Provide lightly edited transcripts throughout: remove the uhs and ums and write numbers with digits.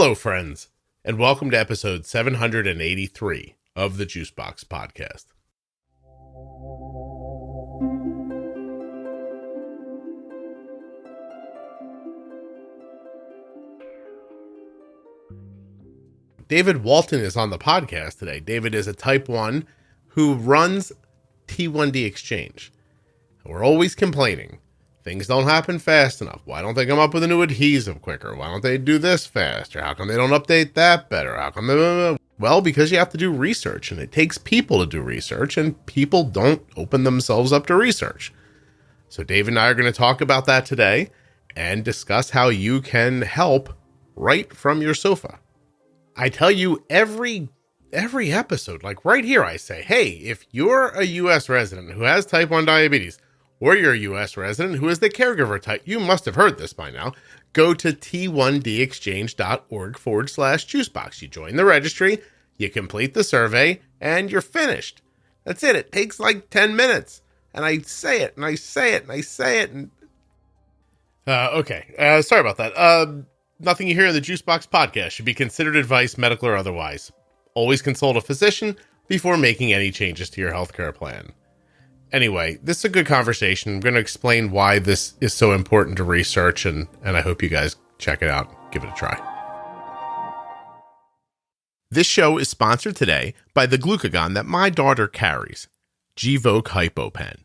Hello, friends, and welcome to episode 783 of the Juicebox Podcast. David Walton is on the podcast today. David is a type 1 who runs T1D Exchange. We're always complaining. Things don't happen fast enough. Why don't they come up with a new adhesive quicker? Why don't they do this faster? How come they don't update that better? How come they... Well, because you have to do research, and it takes people to do research, and people don't open themselves up to research. So Dave and I are going to talk about that today and discuss how you can help right from your sofa. I tell you every episode, like right here, I say, hey, if you're a U.S. resident who has type 1 diabetes, or you're a U.S. resident who is the caregiver type, you must have heard this by now, go to t1dexchange.org/juicebox. You join the registry, you complete the survey, and you're finished. That's it. It takes like 10 minutes. And I say it, and I say it, and I say it, and... Okay. Sorry about that. Nothing you hear in the Juicebox Podcast should be considered advice, medical or otherwise. Always consult a physician before making any changes to your healthcare plan. Anyway, this is a good conversation. I'm going to explain why this is so important to research, and I hope you guys check it out. Give it a try. This show is sponsored today by the glucagon that my daughter carries, Gvoke HypoPen.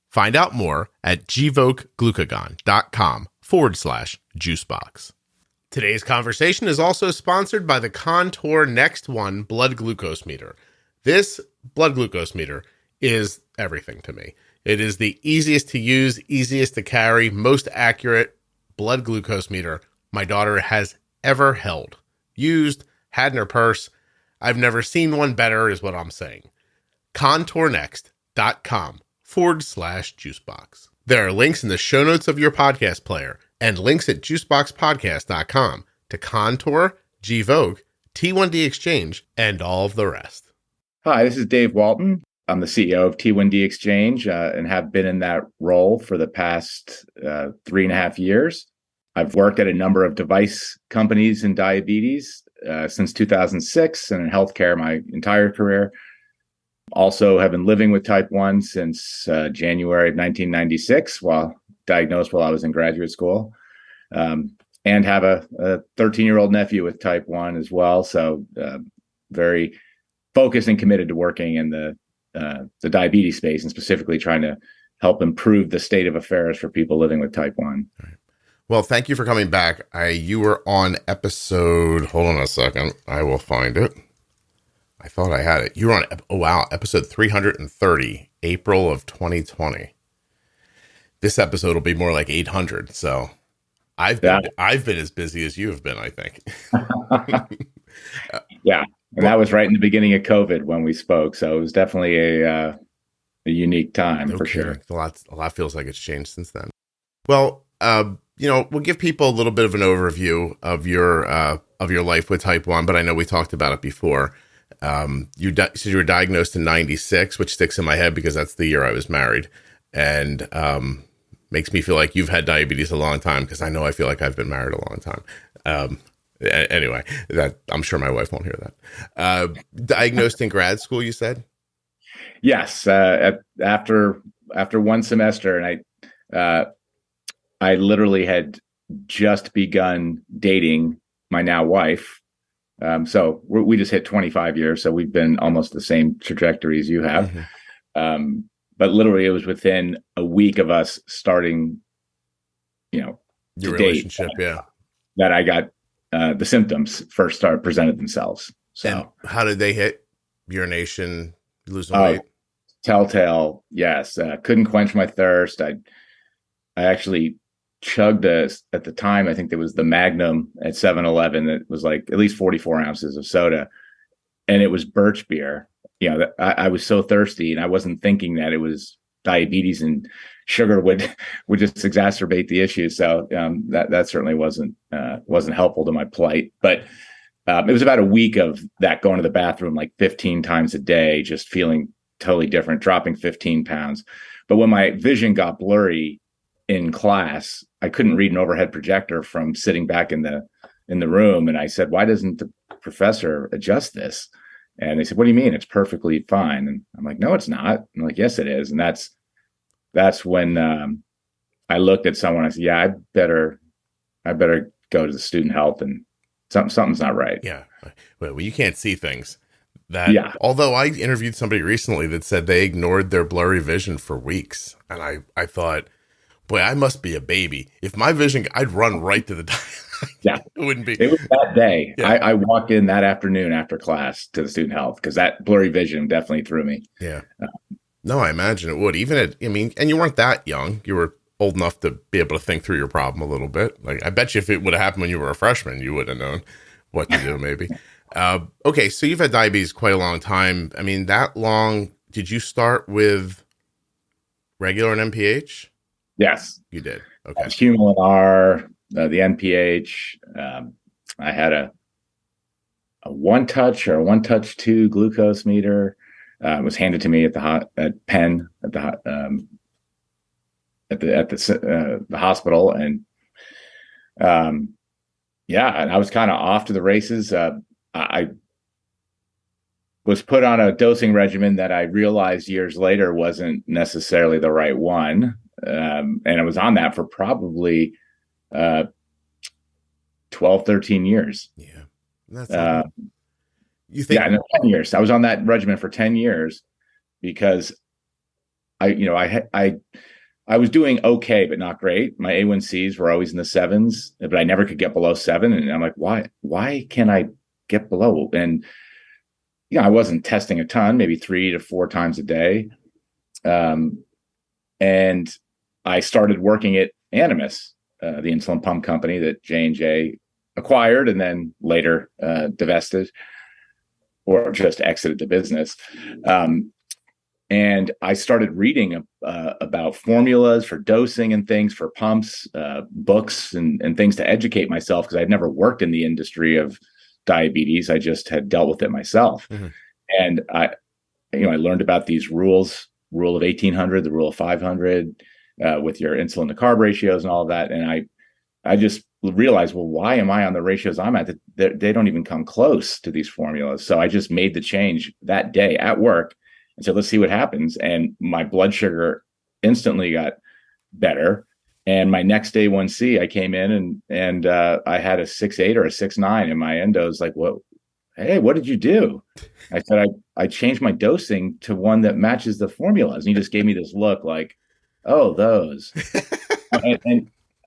Find out more at gvokeglucagon.com/juicebox. Today's conversation is also sponsored by the Contour Next One blood glucose meter. This blood glucose meter is everything to me. It is the easiest to use, easiest to carry, most accurate blood glucose meter my daughter has ever held, used, had in her purse. I've never seen one better is what I'm saying. contournext.com/juicebox. There are links in the show notes of your podcast player and links at juiceboxpodcast.com to Contour, Gvoke, T1D Exchange, and all of the rest. Hi, this is Dave Walton. I'm the CEO of T1D Exchange and have been in that role for the past 3.5 years. I've worked at a number of device companies in diabetes since 2006 and in healthcare my entire career. Also have been living with type 1 since January of 1996, diagnosed while I was in graduate school, and have a 13-year-old nephew with type 1 as well. So very focused and committed to working in the diabetes space and specifically trying to help improve the state of affairs for people living with type 1. All right. Well, thank you for coming back. You were on episode, hold on a second, I will find it. I thought I had it. You were on, episode 330, April of 2020. This episode will be more like 800. So I've been as busy as you have been, I think. Yeah. And that was right in the beginning of COVID when we spoke. So it was definitely a unique time for sure. A lot feels like it's changed since then. Well, we'll give people a little bit of an overview of your life with type 1, but I know we talked about it before. You said you were diagnosed in 96, which sticks in my head because that's the year I was married, and makes me feel like you've had diabetes a long time because I feel like I've been married a long time. Anyway, that I'm sure my wife won't hear that. Diagnosed in grad school, you said? Yes. After one semester, and I literally had just begun dating my now wife. So we just hit 25 years. So we've been almost the same trajectory as you have. Mm-hmm. But literally it was within a week of us starting, your relationship. That I got the symptoms first presented themselves. So and how did they hit? Urination, losing weight? Telltale. Yes. Couldn't quench my thirst. I actually chugged at the time, I think there was the Magnum at 7-Eleven that was like at least 44 ounces of soda, and it was birch beer. I was so thirsty, and I wasn't thinking that it was diabetes and sugar would just exacerbate the issue. So that certainly wasn't helpful to my plight. But it was about a week of that, going to the bathroom like 15 times a day, just feeling totally different, dropping 15 pounds. But when my vision got blurry in class, I couldn't read an overhead projector from sitting back in the in the room. And I said, why doesn't the professor adjust this? And they said, what do you mean? It's perfectly fine. And I'm like, no, it's not. I'm like, yes, it is. And that's when I looked at someone. I said, yeah, I better go to the student health, and something's not right. Yeah. Well, you can't see things. Although I interviewed somebody recently that said they ignored their blurry vision for weeks. And I thought, boy, I must be a baby. If my vision, I'd run right to the doctor. Yeah. It wouldn't be. It was that day. Yeah. I walked in that afternoon after class to the student health because that blurry vision definitely threw me. Yeah. No, I imagine it would. And you weren't that young. You were old enough to be able to think through your problem a little bit. Like, I bet you if it would have happened when you were a freshman, you would have known what to do, maybe. Okay, so you've had diabetes quite a long time. I mean, that long. Did you start with regular and NPH? Yes. You did. Okay. Humulin R, the NPH. I had a one touch 2 glucose meter. It was handed to me at Penn at the hospital, and and I was kind of off to the races. I was put on a dosing regimen that I realized years later wasn't necessarily the right one, and I was on that for probably 12, 13 years. Yeah, that's you think? Yeah, no, 10 years. I was on that regimen for 10 years because I was doing okay, but not great. My A1Cs were always in the 7s, but I never could get below 7. And I'm like, why can't I get below? And, I wasn't testing a ton, maybe 3 to 4 times a day. And I started working at Animas, the insulin pump company that J&J acquired and then later divested or just exited the business. And I started reading about formulas for dosing and things for pumps, books and things to educate myself because I'd never worked in the industry of diabetes. I just had dealt with it myself. Mm-hmm. And I learned about these rules, rule of 1800, the rule of 500, with your insulin to carb ratios and all of that. And I just realized, well, why am I on the ratios I'm at? They don't even come close to these formulas. So I just made the change that day at work and said, let's see what happens. And my blood sugar instantly got better. And my next A1C, I came in and I had a 6.8 or a 6.9, and my endo's like, "What? Hey, what did you do?" I said, I changed my dosing to one that matches the formulas. And he just gave me this look like, "Oh, those."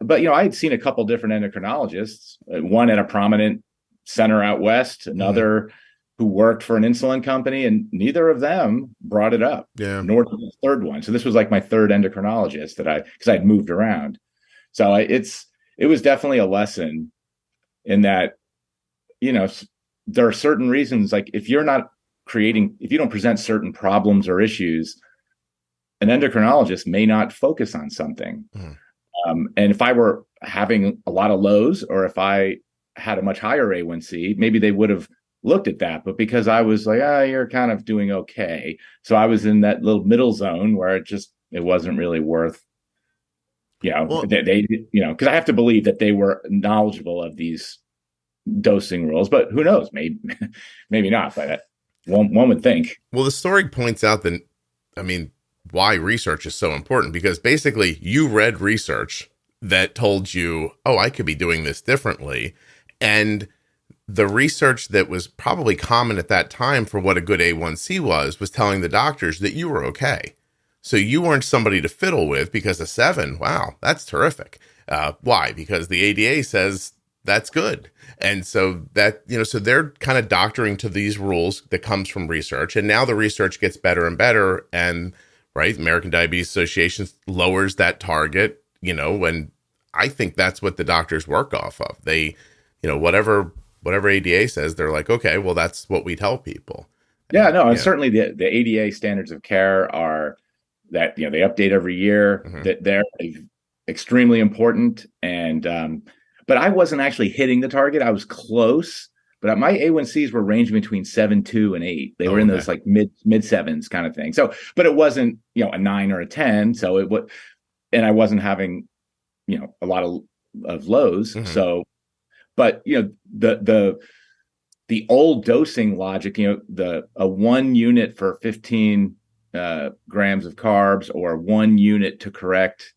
But I had seen a couple different endocrinologists, one at a prominent center out west, another who worked for an insulin company, and neither of them brought it up. Yeah. Nor did the third one. So this was like my third endocrinologist because I'd moved around. So it was definitely a lesson in that, there are certain reasons, like if you don't present certain problems or issues, an endocrinologist may not focus on something. And if I were having a lot of lows, or if I had a much higher A1C, maybe they would have looked at that. But because I was like, you're kind of doing okay. So I was in that little middle zone where it wasn't really worth, because I have to believe that they were knowledgeable of these dosing rules, but who knows, maybe not, but one would think. Well, the story points out that, why research is so important, because basically you read research that told you, I could be doing this differently. And the research that was probably common at that time for what a good A1C was telling the doctors that you were okay. So you weren't somebody to fiddle with because a 7, wow, that's terrific. Why? Because the ADA says that's good. And so that, so they're kind of doctoring to these rules that comes from research. And now the research gets better and better. And right, American Diabetes Association lowers that target, and I think that's what the doctors work off of. They, whatever ADA says, they're like, okay, well, that's what we tell people. Yeah, no, and certainly the ADA standards of care are that, they update every year, that they're extremely important. And, but I wasn't actually hitting the target. I was close, but my A1Cs were ranging between 7.2 and 8. They were in those like mid 7s kind of thing. So, but it wasn't, a 9 or a 10. So it was, and I wasn't having, a lot of lows. So, But the old dosing logic, a 1 unit for 15 grams of carbs, or 1 unit to correct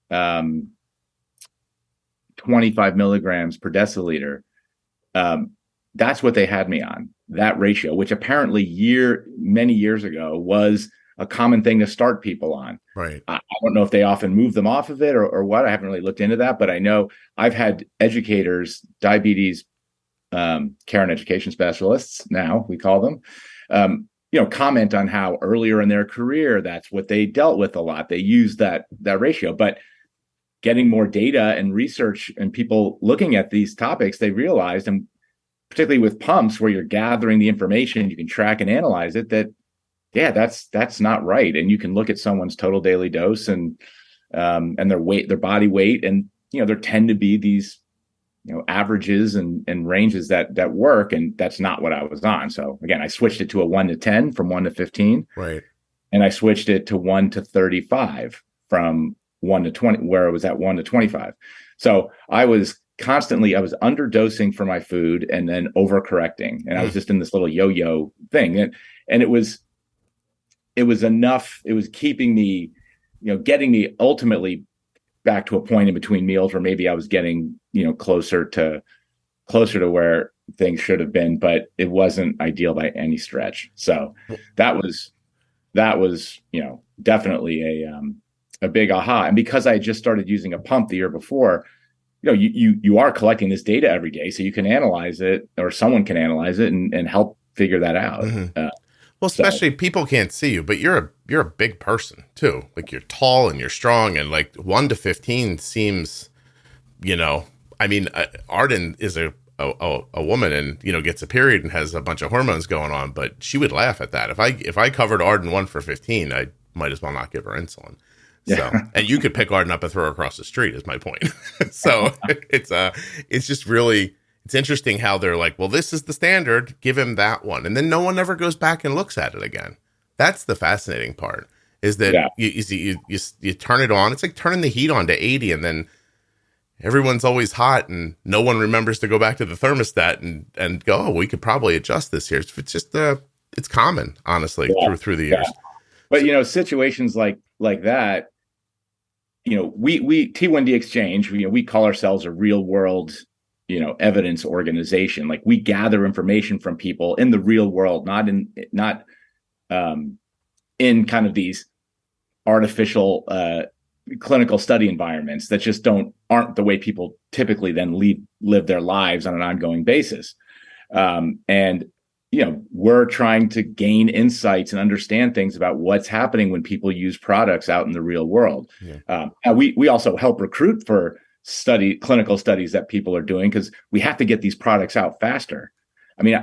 25 milligrams per deciliter. That's what they had me on, that ratio, which apparently many years ago was a common thing to start people on. Right. I don't know if they often move them off of it or what. I haven't really looked into that, but I know I've had educators, diabetes care and education specialists, now we call them, comment on how earlier in their career, that's what they dealt with a lot. They used that ratio, but getting more data and research and people looking at these topics, they realized, and particularly with pumps where you're gathering the information, you can track and analyze it, that, yeah, that's not right. And you can look at someone's total daily dose and their weight, their body weight. And, there tend to be these, averages and ranges that work. And that's not what I was on. So again, I switched it to a 1 to 10 from 1 to 15. Right. And I switched it to 1 to 35 from 1 to 20, where it was at 1 to 25. So I was underdosing for my food and then overcorrecting. And I was just in this little yo-yo thing. And it was enough. It was keeping me, getting me ultimately back to a point in between meals where maybe I was getting, closer to where things should have been, but it wasn't ideal by any stretch. So that was, definitely a big aha. And because I had just started using a pump the year before, you are collecting this data every day, so you can analyze it, or someone can analyze it and help figure that out. Mm-hmm. Well, especially people can't see you, but you're a big person too. Like, you're tall and you're strong, and like 1 to 15 seems, Arden is a woman and, gets a period and has a bunch of hormones going on, but she would laugh at that. If I covered Arden 1 for 15, I might as well not give her insulin. So, yeah. And you could pick Arden up and throw her across the street, is my point. So it's just really, it's interesting how they're like, well, this is the standard, give him that one. And then no one ever goes back and looks at it again. That's the fascinating part, is that you turn it on. It's like turning the heat on to 80, and then everyone's always hot and no one remembers to go back to the thermostat and go, oh, we could probably adjust this here. It's just, it's common, honestly, through the years. But, situations like that, we T1D Exchange, we call ourselves a real world, evidence organization. Like, we gather information from people in the real world, not in kind of these artificial clinical study environments that just aren't the way people typically then live their lives on an ongoing basis. And we're trying to gain insights and understand things about what's happening when people use products out in the real world. Yeah. And we also help recruit for clinical studies that people are doing, because we have to get these products out faster. I mean,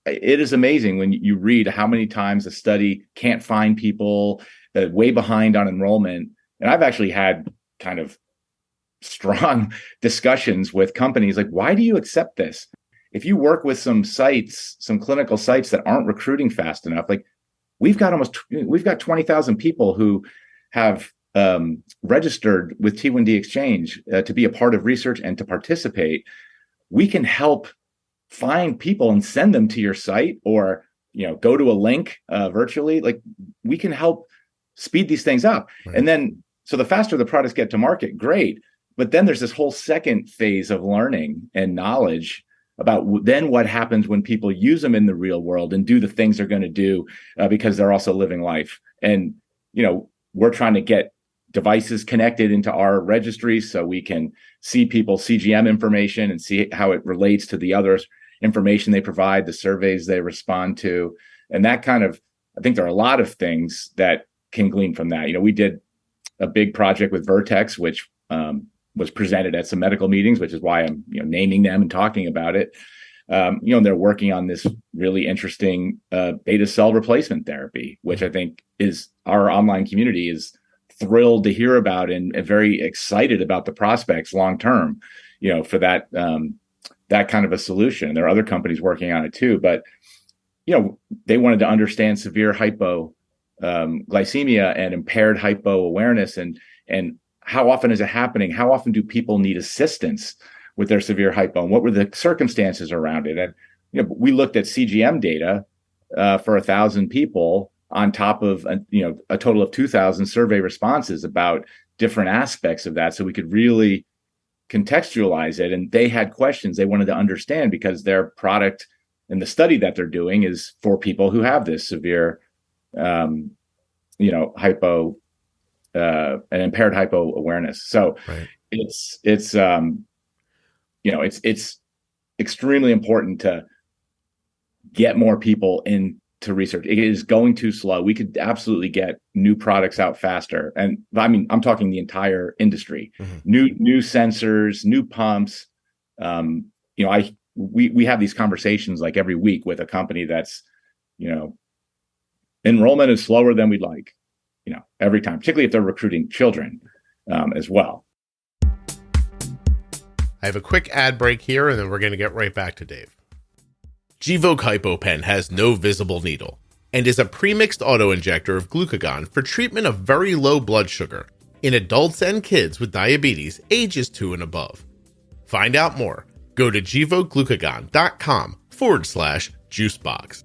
it is amazing when you read how many times a study can't find people, that way behind on enrollment. And I've actually had kind of strong discussions with companies like, why do you accept this? If you work with some clinical sites that aren't recruiting fast enough, like we've got 20,000 people who have registered with T1D Exchange to be a part of research and to participate. We can help find people and send them to your site, or go to a link virtually. Like, we can help speed these things up. Right. And then, so the faster the products get to market, great. But then there's this whole second phase of learning and knowledge about then what happens when people use them in the real world and do the things they're going to do because they're also living life. And, we're trying to get devices connected into our registries so we can see people's CGM information and see how it relates to the other information they provide, the surveys they respond to. And that kind of, I think there are a lot of things that can glean from that. We did a big project with Vertex, which was presented at some medical meetings, which is why I'm naming them and talking about it. And they're working on this really interesting beta cell replacement therapy, which I think is, our online community is thrilled to hear about and very excited about the prospects long term, for that kind of a solution. There are other companies working on it too, but they wanted to understand severe hypoglycemia and impaired hypo awareness, and how often is it happening? How often do people need assistance with their severe hypo and what were the circumstances around it. And we looked at CGM data for 1,000 people on top of a total of 2,000 survey responses about different aspects of that, so we could really contextualize it. And they had questions they wanted to understand because their product and the study that they're doing is for people who have this severe, hypo, and impaired hypo awareness. So right. it's extremely important to get more people into research. It is going too slow. We could absolutely get new products out faster. And I mean, I'm talking the entire industry, new sensors, new pumps. We have these conversations like every week with a company that's, enrollment is slower than we'd like, every time, particularly if they're recruiting children as well. I have a quick ad break here, and then we're going to get right back to Dave. Gvoke HypoPen has no visible needle and is a premixed autoinjector of glucagon for treatment of very low blood sugar in adults and kids with diabetes ages 2 and above. Find out more. Go to gvokeglucagon.com/juicebox.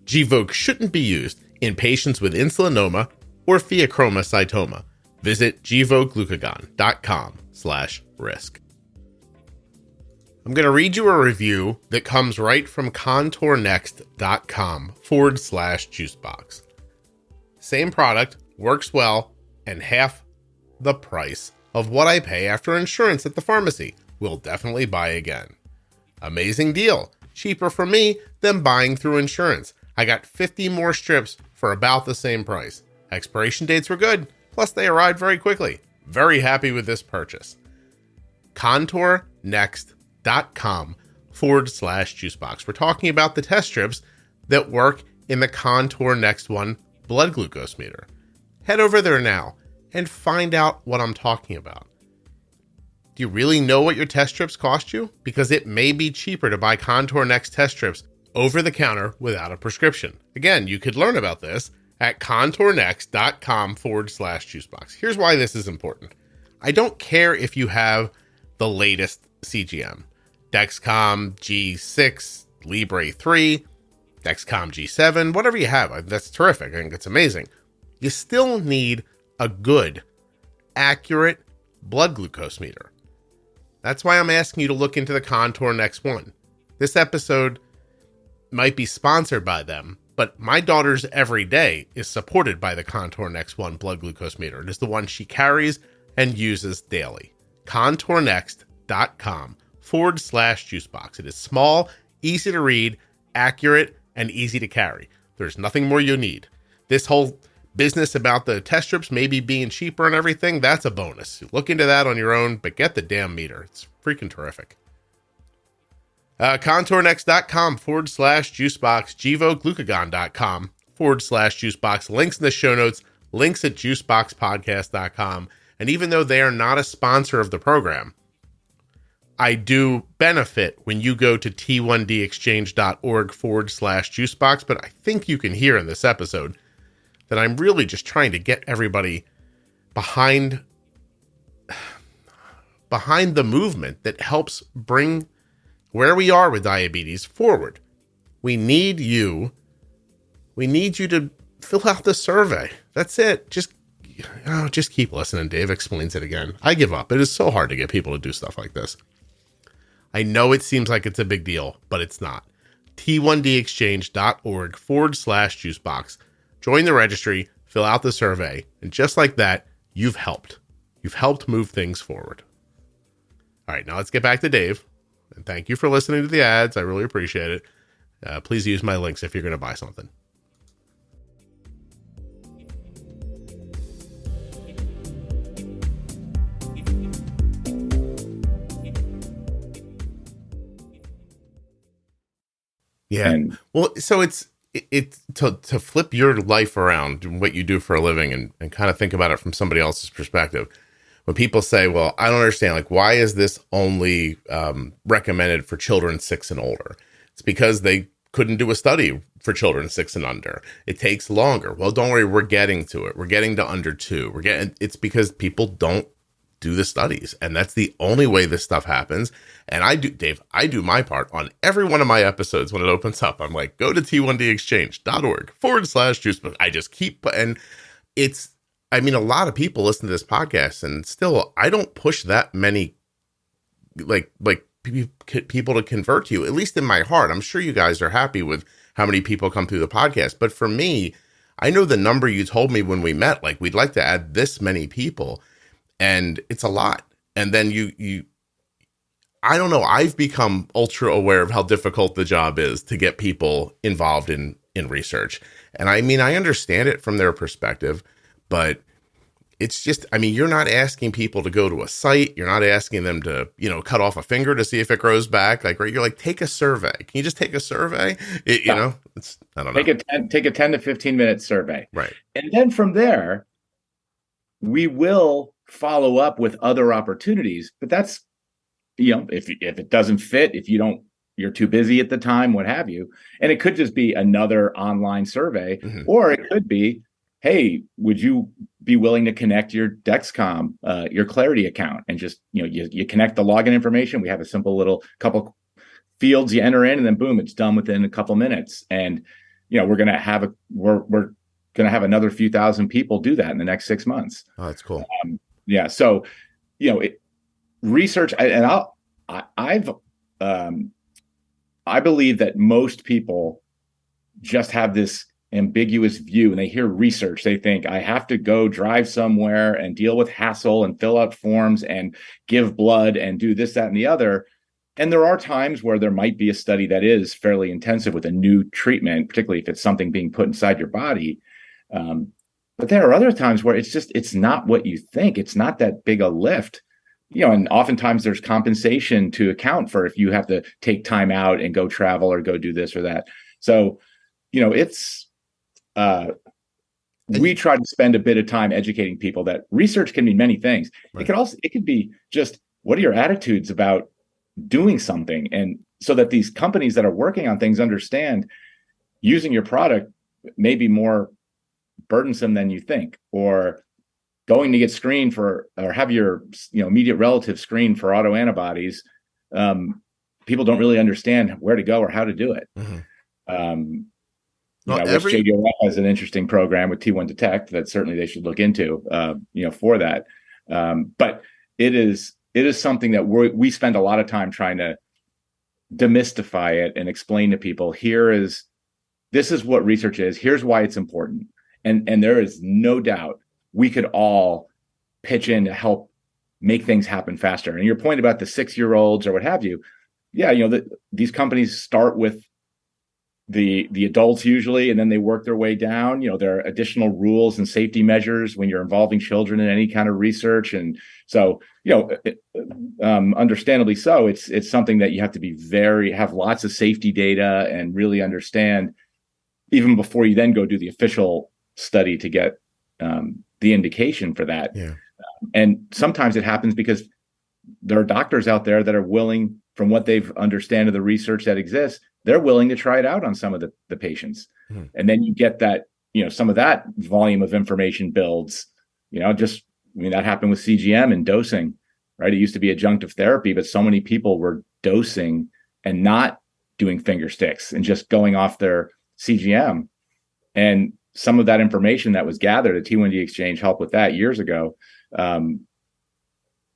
Gvoke shouldn't be used in patients with insulinoma or pheochromocytoma. Visit gvokeglucagon.com/risk. I'm going to read you a review that comes right from contournext.com/juicebox. Same product, works well, and half the price of what I pay after insurance at the pharmacy. Will definitely buy again. Amazing deal. Cheaper for me than buying through insurance. I got 50 more strips for about the same price. Expiration dates were good, plus they arrived very quickly. Very happy with this purchase. contournext.com/juicebox. We're talking about the test strips that work in the Contour Next One blood glucose meter. Head over there now and find out what I'm talking about. Do you really know what your test strips cost you? Because it may be cheaper to buy Contour Next test strips over the counter without a prescription. Again, you could learn about this at contournext.com/juicebox. Here's why this is important. I don't care if you have the latest CGM, Dexcom G6, Libre 3, Dexcom G7, whatever you have. That's terrific. I think it's amazing. You still need a good, accurate blood glucose meter. That's why I'm asking you to look into the Contour Next One. This episode might be sponsored by them, but my daughter's everyday is supported by the Contour Next One blood glucose meter. It is the one she carries and uses daily. contournext.com/juicebox. It is small, easy to read, accurate, and easy to carry. There's nothing more you need. This whole business about the test strips maybe being cheaper and everything, that's a bonus. Look into that on your own, but get the damn meter. It's freaking terrific. contournext.com/juicebox, gvokeglucagon.com/juicebox. Links in the show notes, links at juiceboxpodcast.com. And even though they are not a sponsor of the program, I do benefit when you go to t1dexchange.org/juicebox. But I think you can hear in this episode that I'm really just trying to get everybody behind the movement that helps bring where we are with diabetes forward. We need you to fill out the survey. That's it. Just keep listening. Dave explains it again. I give up. It is so hard to get people to do stuff like this. I know it seems like it's a big deal, but it's not. t1dexchange.org/juicebox. Join the registry, fill out the survey, and just like that, you've helped. You've helped move things forward. All right, now let's get back to Dave. And thank you for listening to the ads. I really appreciate it. Please use my links if you're going to buy something. Yeah. Well, so it's to flip your life around and what you do for a living and kind of think about it from somebody else's perspective. When people say, well, I don't understand, like, why is this only recommended for children 6 and older? It's because they couldn't do a study for children 6 and under. It takes longer. Well, don't worry, we're getting to it. We're getting to under 2. It's because people don't do the studies. And that's the only way this stuff happens. And I do my part on every one of my episodes. When it opens up, I'm like, go to t1dexchange.org/juicebox. I just keep, and I mean, a lot of people listen to this podcast, and still, I don't push that many, like people to convert to you, at least in my heart. I'm sure you guys are happy with how many people come through the podcast. But for me, I know the number you told me when we met, like, we'd like to add this many people, and it's a lot. And then I don't know, I've become ultra aware of how difficult the job is to get people involved in research. And I mean, I understand it from their perspective, but it's just, I mean, you're not asking people to go to a site. You're not asking them to, cut off a finger to see if it grows back. Like, right, you're like, take a survey. Can you just take a survey? You know, I don't know. Take a 10 to 15 minute survey. Right. And then from there, we will follow up with other opportunities. But that's, if it doesn't fit, you're too busy at the time, what have you. And it could just be another online survey, or it could be, hey, would you be willing to connect your Dexcom, your Clarity account, and just, you connect the login information. We have a simple little couple fields you enter in, and then boom, it's done within a couple minutes. And, we're going to have another few thousand people do that in the next 6 months. Oh, that's cool. So, research, and I believe that most people just have this ambiguous view. When they hear research, they think, I have to go drive somewhere and deal with hassle and fill out forms and give blood and do this, that, and the other. And there are times where there might be a study that is fairly intensive with a new treatment, particularly if it's something being put inside your body. But there are other times where it's not what you think. It's not that big a lift. And oftentimes there's compensation to account for if you have to take time out and go travel or go do this or that. So, we try to spend a bit of time educating people that research can mean many things. Right. It could be just, what are your attitudes about doing something? And so that these companies that are working on things understand using your product may be more burdensome than you think, or going to get screened for, or have your immediate relative screened for autoantibodies. People don't really understand where to go or how to do it. Which JDRF has an interesting program with T1 Detect that certainly they should look into, for that. But it is something that we spend a lot of time trying to demystify it and explain to people. This is what research is. Here's why it's important. And there is no doubt we could all pitch in to help make things happen faster. And your point about the 6-year-olds or what have you, these companies start with the adults usually, and then they work their way down. There are additional rules and safety measures when you're involving children in any kind of research. And so, understandably so, it's something that you have to have lots of safety data and really understand even before you then go do the official study to get the indication for that. Yeah. And sometimes it happens because there are doctors out there that are willing, from what they've understand of the research that exists, they're willing to try it out on some of the patients. And then you get that, some of that volume of information builds, that happened with CGM and dosing, right? It used to be adjunctive therapy, but so many people were dosing and not doing finger sticks and just going off their CGM. And some of that information that was gathered at T1D Exchange helped with that years ago.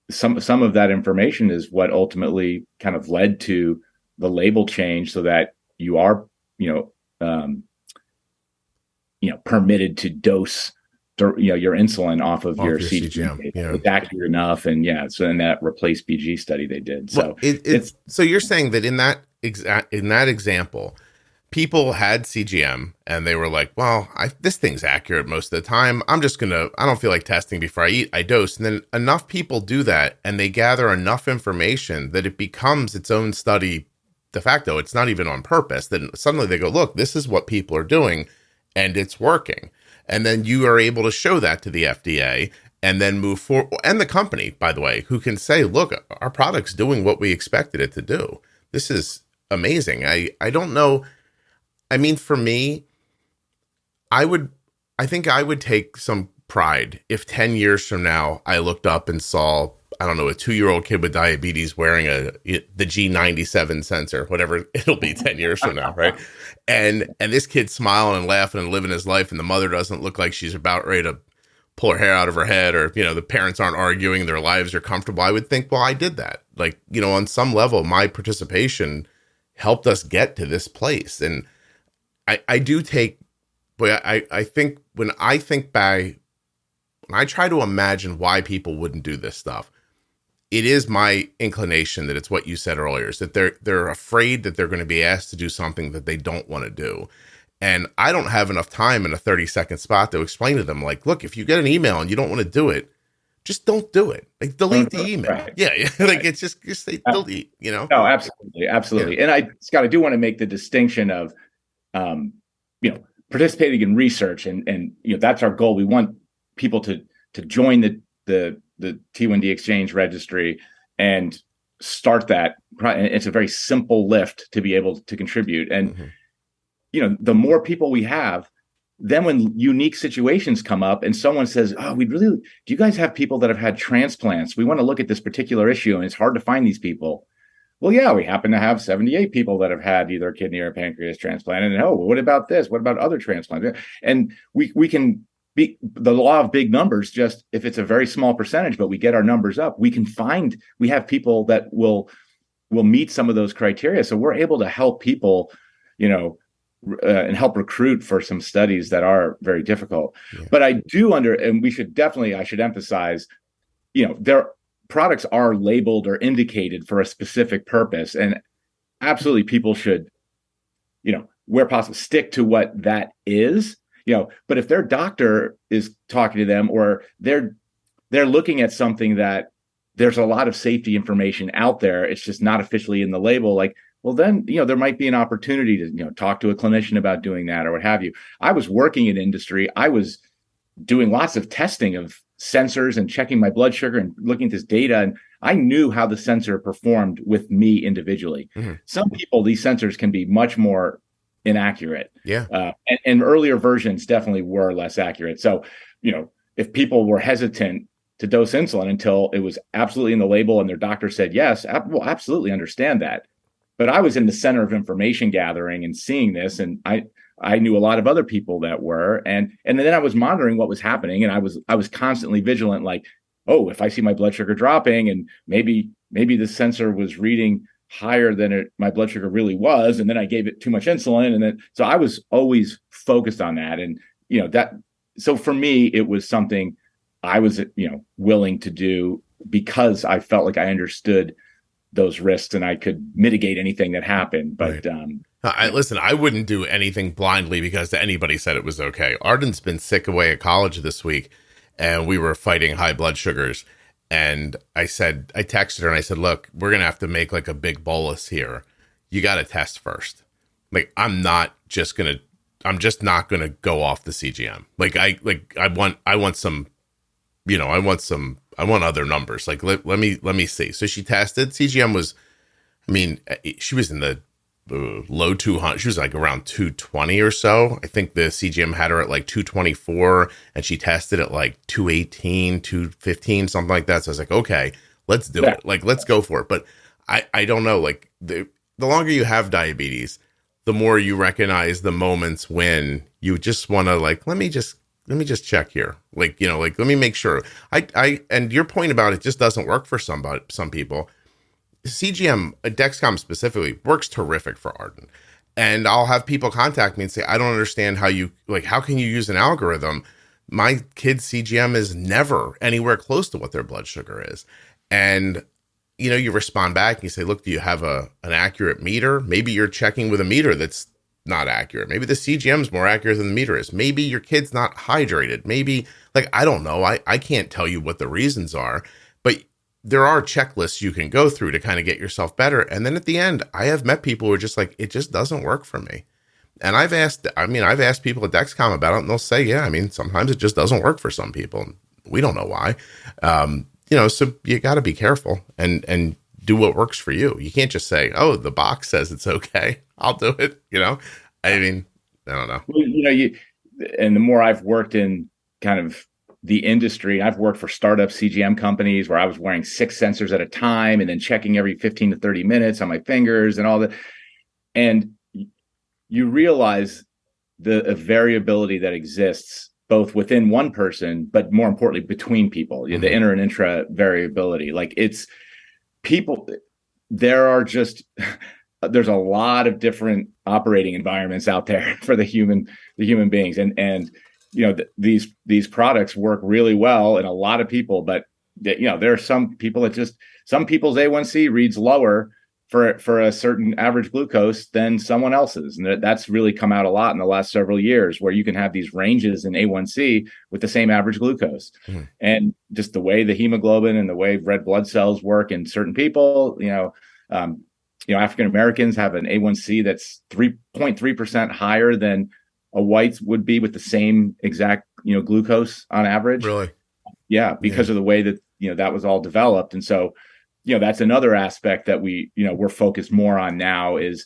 Some of that information is what ultimately kind of led to the label change, so that you are, permitted to dose, your insulin off of your CGM. It's accurate enough, and so in that replace BG study they did. So so you're saying that in that example, people had CGM and they were like, well, this thing's accurate most of the time. I don't feel like testing before I eat, I dose. And then enough people do that and they gather enough information that it becomes its own study de facto. It's not even on purpose. Then suddenly they go, look, this is what people are doing and it's working. And then you are able to show that to the FDA and then move forward. And the company, by the way, who can say, look, our product's doing what we expected it to do. This is amazing. I don't know. I mean, for me, I think I would take some pride if 10 years from now I looked up and saw, I don't know, a 2-year-old kid with diabetes wearing the G97 sensor, whatever it'll be 10 years from now, right? And this kid's smiling and laughing and living his life, and the mother doesn't look like she's about ready to pull her hair out of her head, or, the parents aren't arguing, their lives are comfortable. I would think, well, I did that. Like, on some level, my participation helped us get to this place. And I do take, but I think when I think back, when I try to imagine why people wouldn't do this stuff, it is my inclination that it's what you said earlier, is that they're afraid that they're going to be asked to do something that they don't want to do. And I don't have enough time in a 30-second spot to explain to them, like, look, if you get an email and you don't want to do it, just don't do it. Like, delete the email. Right. Yeah. Like, it's just say delete, No, absolutely. Absolutely. Yeah. And Scott, I do want to make the distinction of, participating in research and that's our goal. We want people to join the T1D Exchange registry and start that. It's a very simple lift to be able to contribute. And, the more people we have, then when unique situations come up and someone says, oh, do you guys have people that have had transplants? We want to look at this particular issue and it's hard to find these people. Well, yeah, we happen to have 78 people that have had either a kidney or a pancreas transplant. And what about this? What about other transplants? And we can be the law of big numbers. Just if it's a very small percentage, but we get our numbers up, we have people that will meet some of those criteria. So we're able to help people, and help recruit for some studies that are very difficult. Yeah. But I should emphasize, their products are labeled or indicated for a specific purpose, and absolutely people should, where possible, stick to what that is, but if their doctor is talking to them or they're looking at something that there's a lot of safety information out there, it's just not officially in the label, like, well, then, there might be an opportunity to, talk to a clinician about doing that or what have you. I was working in industry. I was doing lots of testing of sensors and checking my blood sugar and looking at this data. And I knew how the sensor performed with me individually. Mm-hmm. Some people, these sensors can be much more inaccurate. Yeah. And earlier versions definitely were less accurate. So, if people were hesitant to dose insulin until it was absolutely in the label and their doctor said, yes, we'll absolutely understand that. But I was in the center of information gathering and seeing this, and I knew a lot of other people that were, and then I was monitoring what was happening, and I was constantly vigilant, like, oh, if I see my blood sugar dropping, and maybe the sensor was reading higher than my blood sugar really was, and then I gave it too much insulin, and then so I was always focused on that, and that. So for me, it was something I was willing to do because I felt like I understood those risks and I could mitigate anything that happened. But right. Listen, I wouldn't do anything blindly because anybody said it was okay. Arden's been sick away at college this week and we were fighting high blood sugars. And I texted her and I said, look, we're going to have to make like a big bolus here. You got to test first. Like, I'm just not going to go off the CGM. I want other numbers. Like, let me see. So she tested. CGM was, she was in the low 200. She was like around 220 or so. I think the CGM had her at like 224 and she tested at like 218, 215, something like that. So I was like, okay, let's do it. Like, let's go for it. But I don't know, like the longer you have diabetes, the more you recognize the moments when you just want to like, let me just check here. Like, let me make sure. And your point about it just doesn't work for some people. CGM, Dexcom specifically, works terrific for Arden. And I'll have people contact me and say, I don't understand how can you use an algorithm? My kid's CGM is never anywhere close to what their blood sugar is. And, you respond back and you say, look, do you have an accurate meter? Maybe you're checking with a meter that's not accurate. Maybe the CGM is more accurate than the meter is. Maybe your kid's not hydrated. Maybe, I don't know. I can't tell you what the reasons are, but there are checklists you can go through to kind of get yourself better. And then at the end, I have met people who are just like, it just doesn't work for me. And I've asked people at Dexcom about it and they'll say, yeah, sometimes it just doesn't work for some people. We don't know why. So you got to be careful and do what works for you. You can't just say, oh, the box says it's okay, I'll do it. I don't know. And the more I've worked in kind of the industry. I've worked for startup CGM companies where I was wearing 6 sensors at a time and then checking every 15 to 30 minutes on my fingers and all that. And you realize the variability that exists both within one person, but more importantly, between people, mm-hmm. the inter and intra variability. Like it's people, there's a lot of different operating environments out there for the human beings. And these products work really well in a lot of people, but there are some people that some people's A1C reads lower for a certain average glucose than someone else's. And that's really come out a lot in the last several years, where you can have these ranges in A1C with the same average glucose. Mm. And just the way the hemoglobin and the way red blood cells work in certain people, African Americans have an A1C that's 3.3% higher than a white would be with the same exact, glucose on average. Really? Yeah, because of the way that, that was all developed. And so, that's another aspect that we're focused more on now is,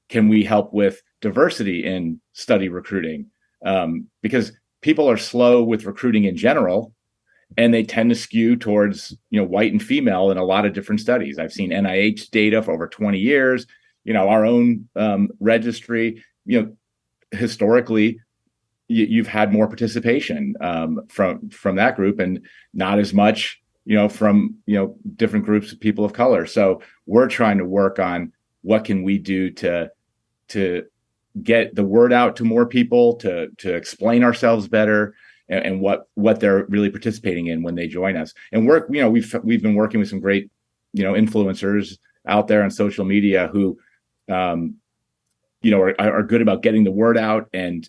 can we help with diversity in study recruiting? Because people are slow with recruiting in general, and they tend to skew towards, white and female in a lot of different studies. I've seen NIH data for over 20 years, our own registry, historically, you've had more participation from that group and not as much, from, different groups of people of color. So we're trying to work on what can we do to get the word out to more people, to explain ourselves better, and what they're really participating in when they join us. And we've been working with some great, influencers out there on social media who, are good about getting the word out and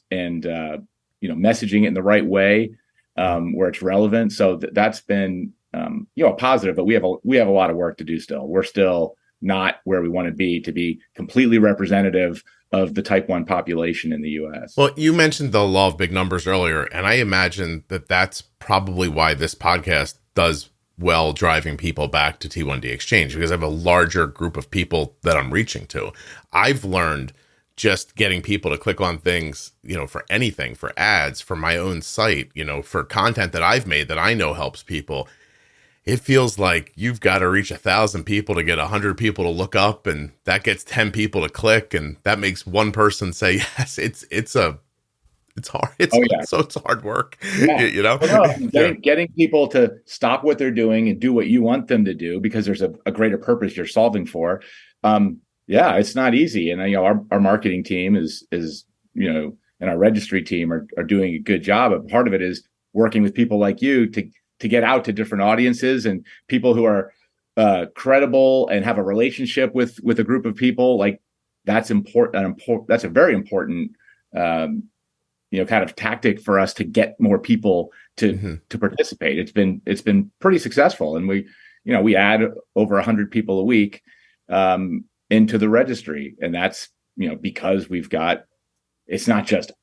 messaging it in the right way, where it's relevant. So that's been, a positive, but we have a lot of work to do still. We're still not where we want to be completely representative of the type 1 population in the US. Well, you mentioned the law of big numbers earlier, and I imagine that that's probably why this podcast does well driving people back to T1D Exchange, because I have a larger group of people that I'm reaching to. I've learned just getting people to click on things, for anything, for ads, for my own site, for content that I've made that I know helps people. It feels like you've got to reach 1,000 people to get 100 people to look up, and that gets 10 people to click, and that makes one person say yes. It's hard. It's hard work. Yeah. Getting people to stop what they're doing and do what you want them to do because there's a greater purpose you're solving for. It's not easy. And our marketing team is and our registry team are doing a good job. But part of it is working with people like you to get out to different audiences and people who are credible and have a relationship with a group of people. Like that's important. That's a very important, kind of tactic for us to get more people to participate. It's been pretty successful, and we add over 100 people a week into the registry, and that's because it's not just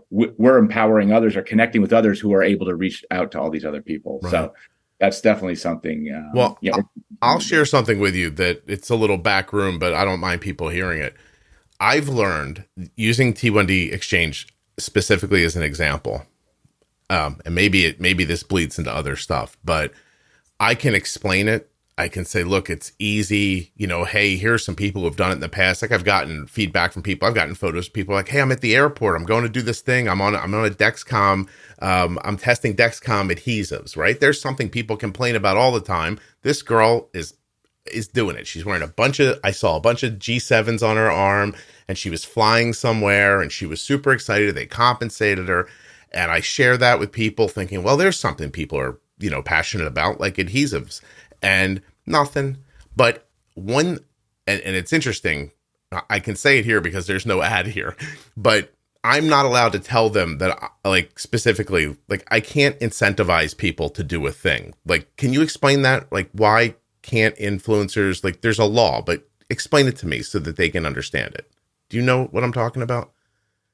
we're empowering others or connecting with others who are able to reach out to all these other people. Right. So that's definitely something. I'll share something with you that it's a little back room, but I don't mind people hearing it. I've learned using T1D Exchange specifically as an example, and maybe this bleeds into other stuff, but I can explain it. I can say, look, it's easy. Hey, here's some people who've done it in the past. Like I've gotten feedback from people. I've gotten photos of people like, hey, I'm at the airport. I'm going to do this thing. I'm on a Dexcom. I'm testing Dexcom adhesives, right? There's something people complain about all the time. This girl is doing it. She's wearing I saw a bunch of G7s on her arm, and she was flying somewhere, and she was super excited. They compensated her. And I share that with people thinking, well, there's something people are, passionate about, like adhesives. And nothing, but and it's interesting. I can say it here because there's no ad here, but I'm not allowed to tell them that, like, specifically, like, I can't incentivize people to do a thing. Like, can you explain that? Like, why can't influencers, like, there's a law, but explain it to me so that they can understand it. Do you know what I'm talking about?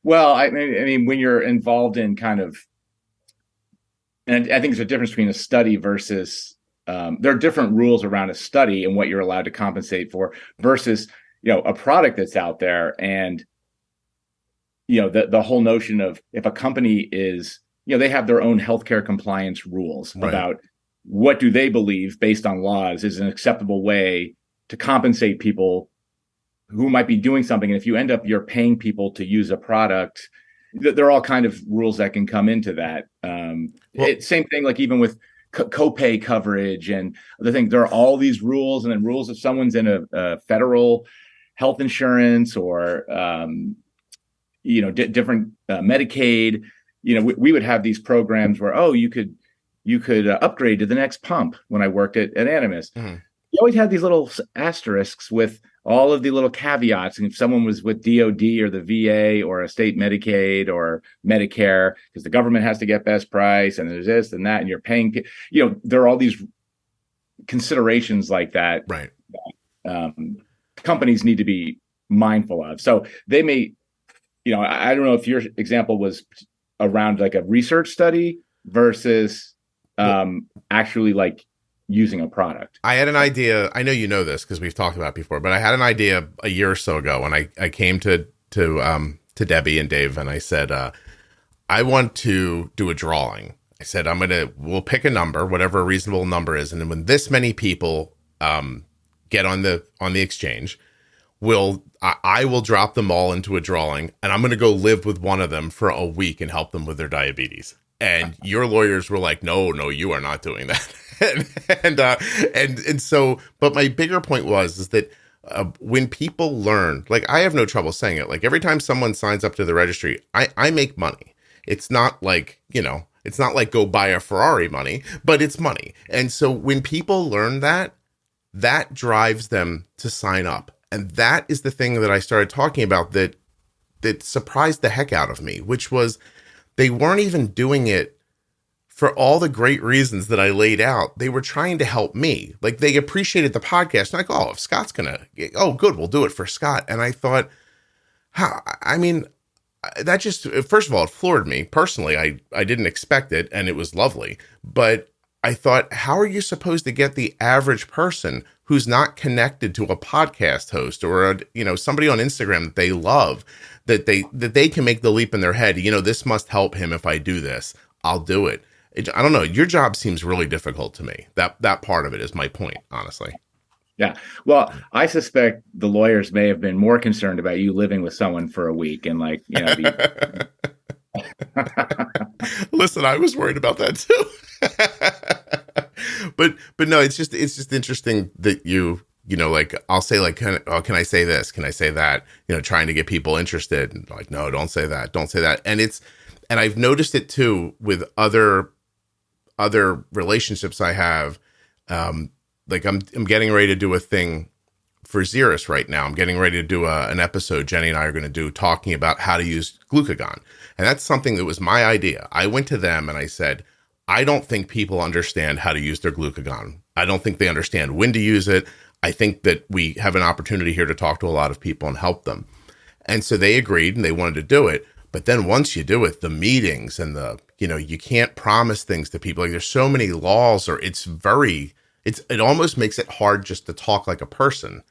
Well, I mean, when you're involved in kind of, and I think there's a difference between a study versus, there are different rules around a study and what you're allowed to compensate for versus, a product that's out there. And, the whole notion of if a company is they have their own healthcare compliance rules Right. about what do they believe based on laws is an acceptable way to compensate people who might be doing something. And if you end up, you're paying people to use a product, there are all kind of rules that can come into that. Same thing, like even with copay coverage and the thing, there are all these rules, and then rules if someone's in a federal health insurance or, different Medicaid, we would have these programs where, you could upgrade to the next pump. When I worked at Animas, you always had these little asterisks with all of the little caveats. And if someone was with DOD or the VA or a state Medicaid or Medicare, because the government has to get best price, and there's this and that, and you're paying, there are all these considerations like that. Right. Companies need to be mindful of. So they may, I don't know if your example was around like a research study versus actually like using a product. I had an idea. I know you know this because we've talked about it before, but I had an idea a year or so ago when I came to Debbie and Dave, and I said, I want to do a drawing. I said, we'll pick a number, whatever a reasonable number is. And then when this many people get on the exchange, I will drop them all into a drawing, and I'm going to go live with one of them for a week and help them with their diabetes. And your lawyers were like, no, you are not doing that. and so, but my bigger point is that when people learn, like, I have no trouble saying it. Like, every time someone signs up to the registry, I make money. It's not like, it's not like go buy a Ferrari money, but it's money. And so when people learn that drives them to sign up. And that is the thing that I started talking about that surprised the heck out of me, which was they weren't even doing it for all the great reasons that I laid out. They were trying to help me. Like, they appreciated the podcast. Like, if Scott's good, we'll do it for Scott. And I thought, that just, first of all, it floored me personally. I didn't expect it, and it was lovely. But I thought, how are you supposed to get the average person who's not connected to a podcast host or somebody on Instagram that they love, that they can make the leap in their head? This must help him. If I do this, I'll do it. I don't know. Your job seems really difficult to me. That part of it is my point, honestly. Yeah. Well, I suspect the lawyers may have been more concerned about you living with someone for a week and Listen, I was worried about that too. but no, it's just interesting that like, I'll say like, can I say this? Can I say that? Trying to get people interested, and like, no, don't say that. Don't say that. And I've noticed it too with other relationships I have. Like I'm getting ready to do a thing for Xeris right now. I'm getting ready to do an episode Jenny and I are going to do talking about how to use glucagon. And that's something that was my idea. I went to them and I said, I don't think people understand how to use their glucagon. I don't think they understand when to use it. I think that we have an opportunity here to talk to a lot of people and help them. And so they agreed and they wanted to do it. But then once you do it, the meetings and you can't promise things to people. Like, there's so many laws, or it almost makes it hard just to talk like a person.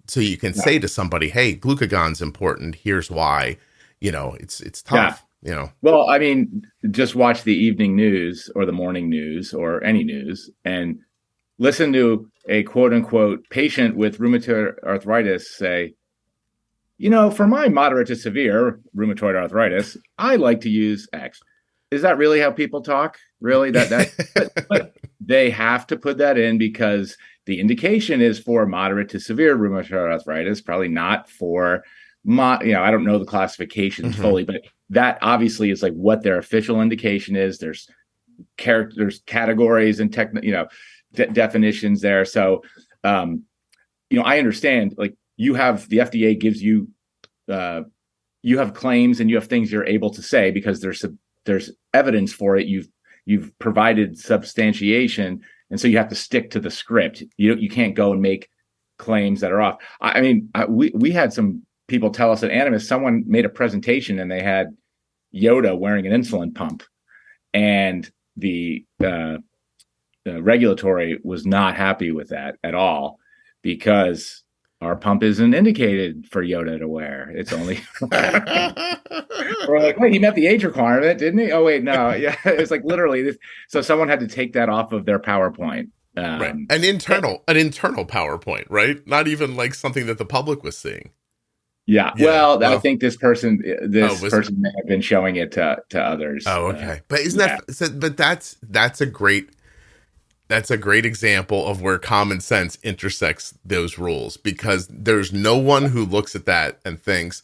So you can say to somebody, hey, glucagon's important. Here's why. It's tough. Yeah. Well, I mean, just watch the evening news or the morning news or any news and listen to a quote unquote patient with rheumatoid arthritis say, for my moderate to severe rheumatoid arthritis, I like to use X. Is that really how people talk? Really? But they have to put that in because the indication is for moderate to severe rheumatoid arthritis, probably not for I don't know the classifications fully, but that obviously is like what their official indication is. There's categories and definitions there. So, I understand, like, you have the FDA gives you, you have claims and you have things you're able to say because there's evidence for it. You've provided substantiation. And so you have to stick to the script. You can't go and make claims that are off. We had some people tell us at Animas, someone made a presentation and they had Yoda wearing an insulin pump, and the regulatory was not happy with that at all because our pump isn't indicated for Yoda to wear. It's only We're like, wait, he met the age requirement, didn't he? Oh, wait, no. Yeah, it's like literally this. So someone had to take that off of their PowerPoint. Right. An internal PowerPoint, right? Not even like something that the public was seeing. Yeah. Well, I think this person may have been showing it to others. Oh, okay. But isn't but that's a great example of where common sense intersects those rules, because there's no one who looks at that and thinks,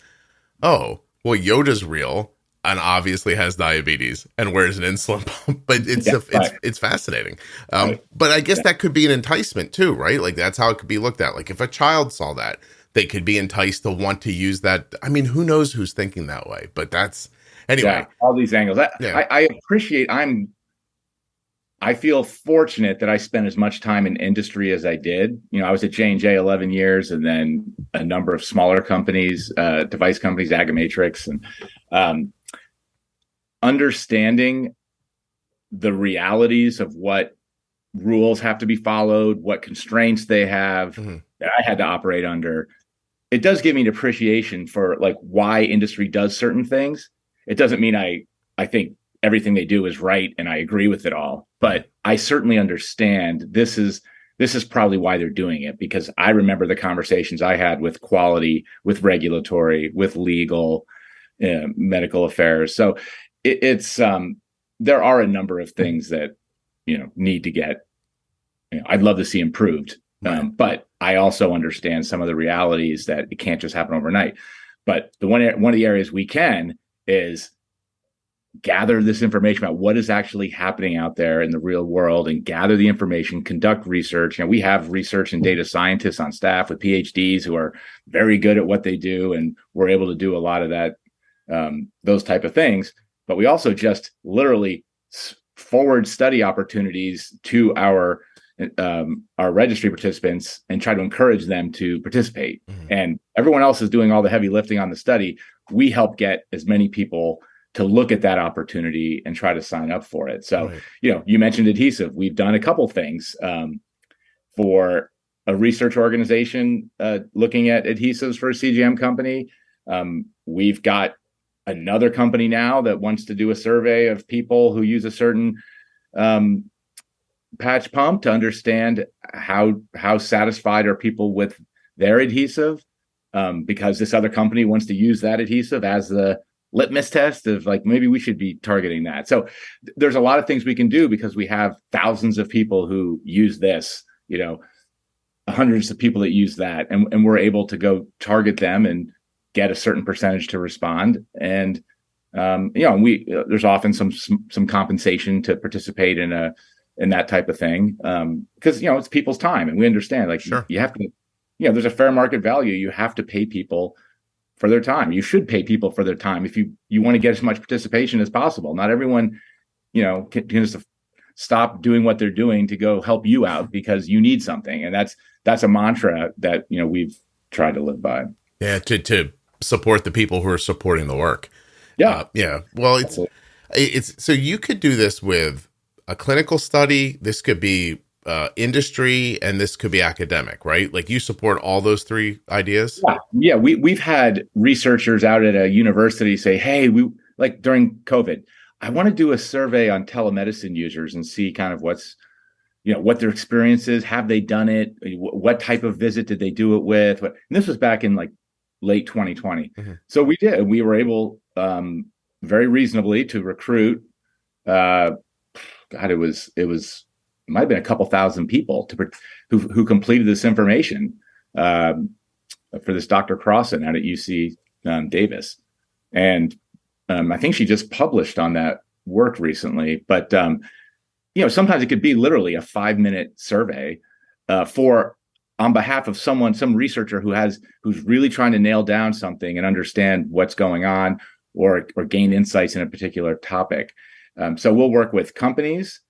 oh, well, Yoda's real and obviously has diabetes and wears an insulin pump. But it's fascinating. But I guess that could be an enticement too, right? Like that's how it could be looked at. Like if a child saw that, they could be enticed to want to use that. I mean, who knows who's thinking that way? But that's anyway. Yeah, all these angles. I appreciate. I feel fortunate that I spent as much time in industry as I did. You know, I was at J&J 11 years, and then a number of smaller companies, device companies, Agamatrix, and understanding the realities of what rules have to be followed, what constraints they have that I had to operate under. It does give me an appreciation for like why industry does certain things. It doesn't mean I think everything they do is right and I agree with it all, but I certainly understand this is probably why they're doing it, because I remember the conversations I had with quality, with regulatory, with legal, medical affairs. So it's there are a number of things that need to get. I'd love to see improved, but I also understand some of the realities that it can't just happen overnight. But one of the areas we can is gather this information about what is actually happening out there in the real world and gather the information, conduct research. We have research and data scientists on staff with PhDs who are very good at what they do, and we're able to do a lot of that, those type of things. But we also just literally forward study opportunities to our registry participants and try to encourage them to participate. And everyone else is doing all the heavy lifting on the study. We help get as many people to look at that opportunity and try to sign up for it. So, you mentioned adhesive. We've done a couple things for a research organization looking at adhesives for a CGM company. We've got another company now that wants to do a survey of people who use a certain patch pump to understand how satisfied are people with their adhesive, because this other company wants to use that adhesive as the litmus test of like, maybe we should be targeting that. So there's a lot of things we can do because we have thousands of people who use this, hundreds of people that use that, and we're able to go target them and get a certain percentage to respond. And there's often some compensation to participate in that type of thing, because it's people's time, and we understand you have to, there's a fair market value. You have to pay people for their time. You should pay people for their time if you want to get as much participation as possible. Not everyone, can just stop doing what they're doing to go help you out because you need something. And that's a mantra that, we've tried to live by. Yeah. To support the people who are supporting the work. Yeah. Well, it's so you could do this with a clinical study. This could be industry, and this could be academic, right? Like you support all those three ideas. Yeah. We've had researchers out at a university say, hey, we like during COVID, I want to do a survey on telemedicine users and see kind of what's, what their experience is. Have they done it? What type of visit did they do it with? And this was back in like late 2020. So we did. We were able very reasonably to recruit. It might have been a couple thousand people who completed this information for this Dr. Crossan out at UC Davis. And I think she just published on that work recently. But, sometimes it could be literally a 5-minute survey on behalf of some researcher who's really trying to nail down something and understand what's going on or gain insights in a particular topic. So we'll work with companies.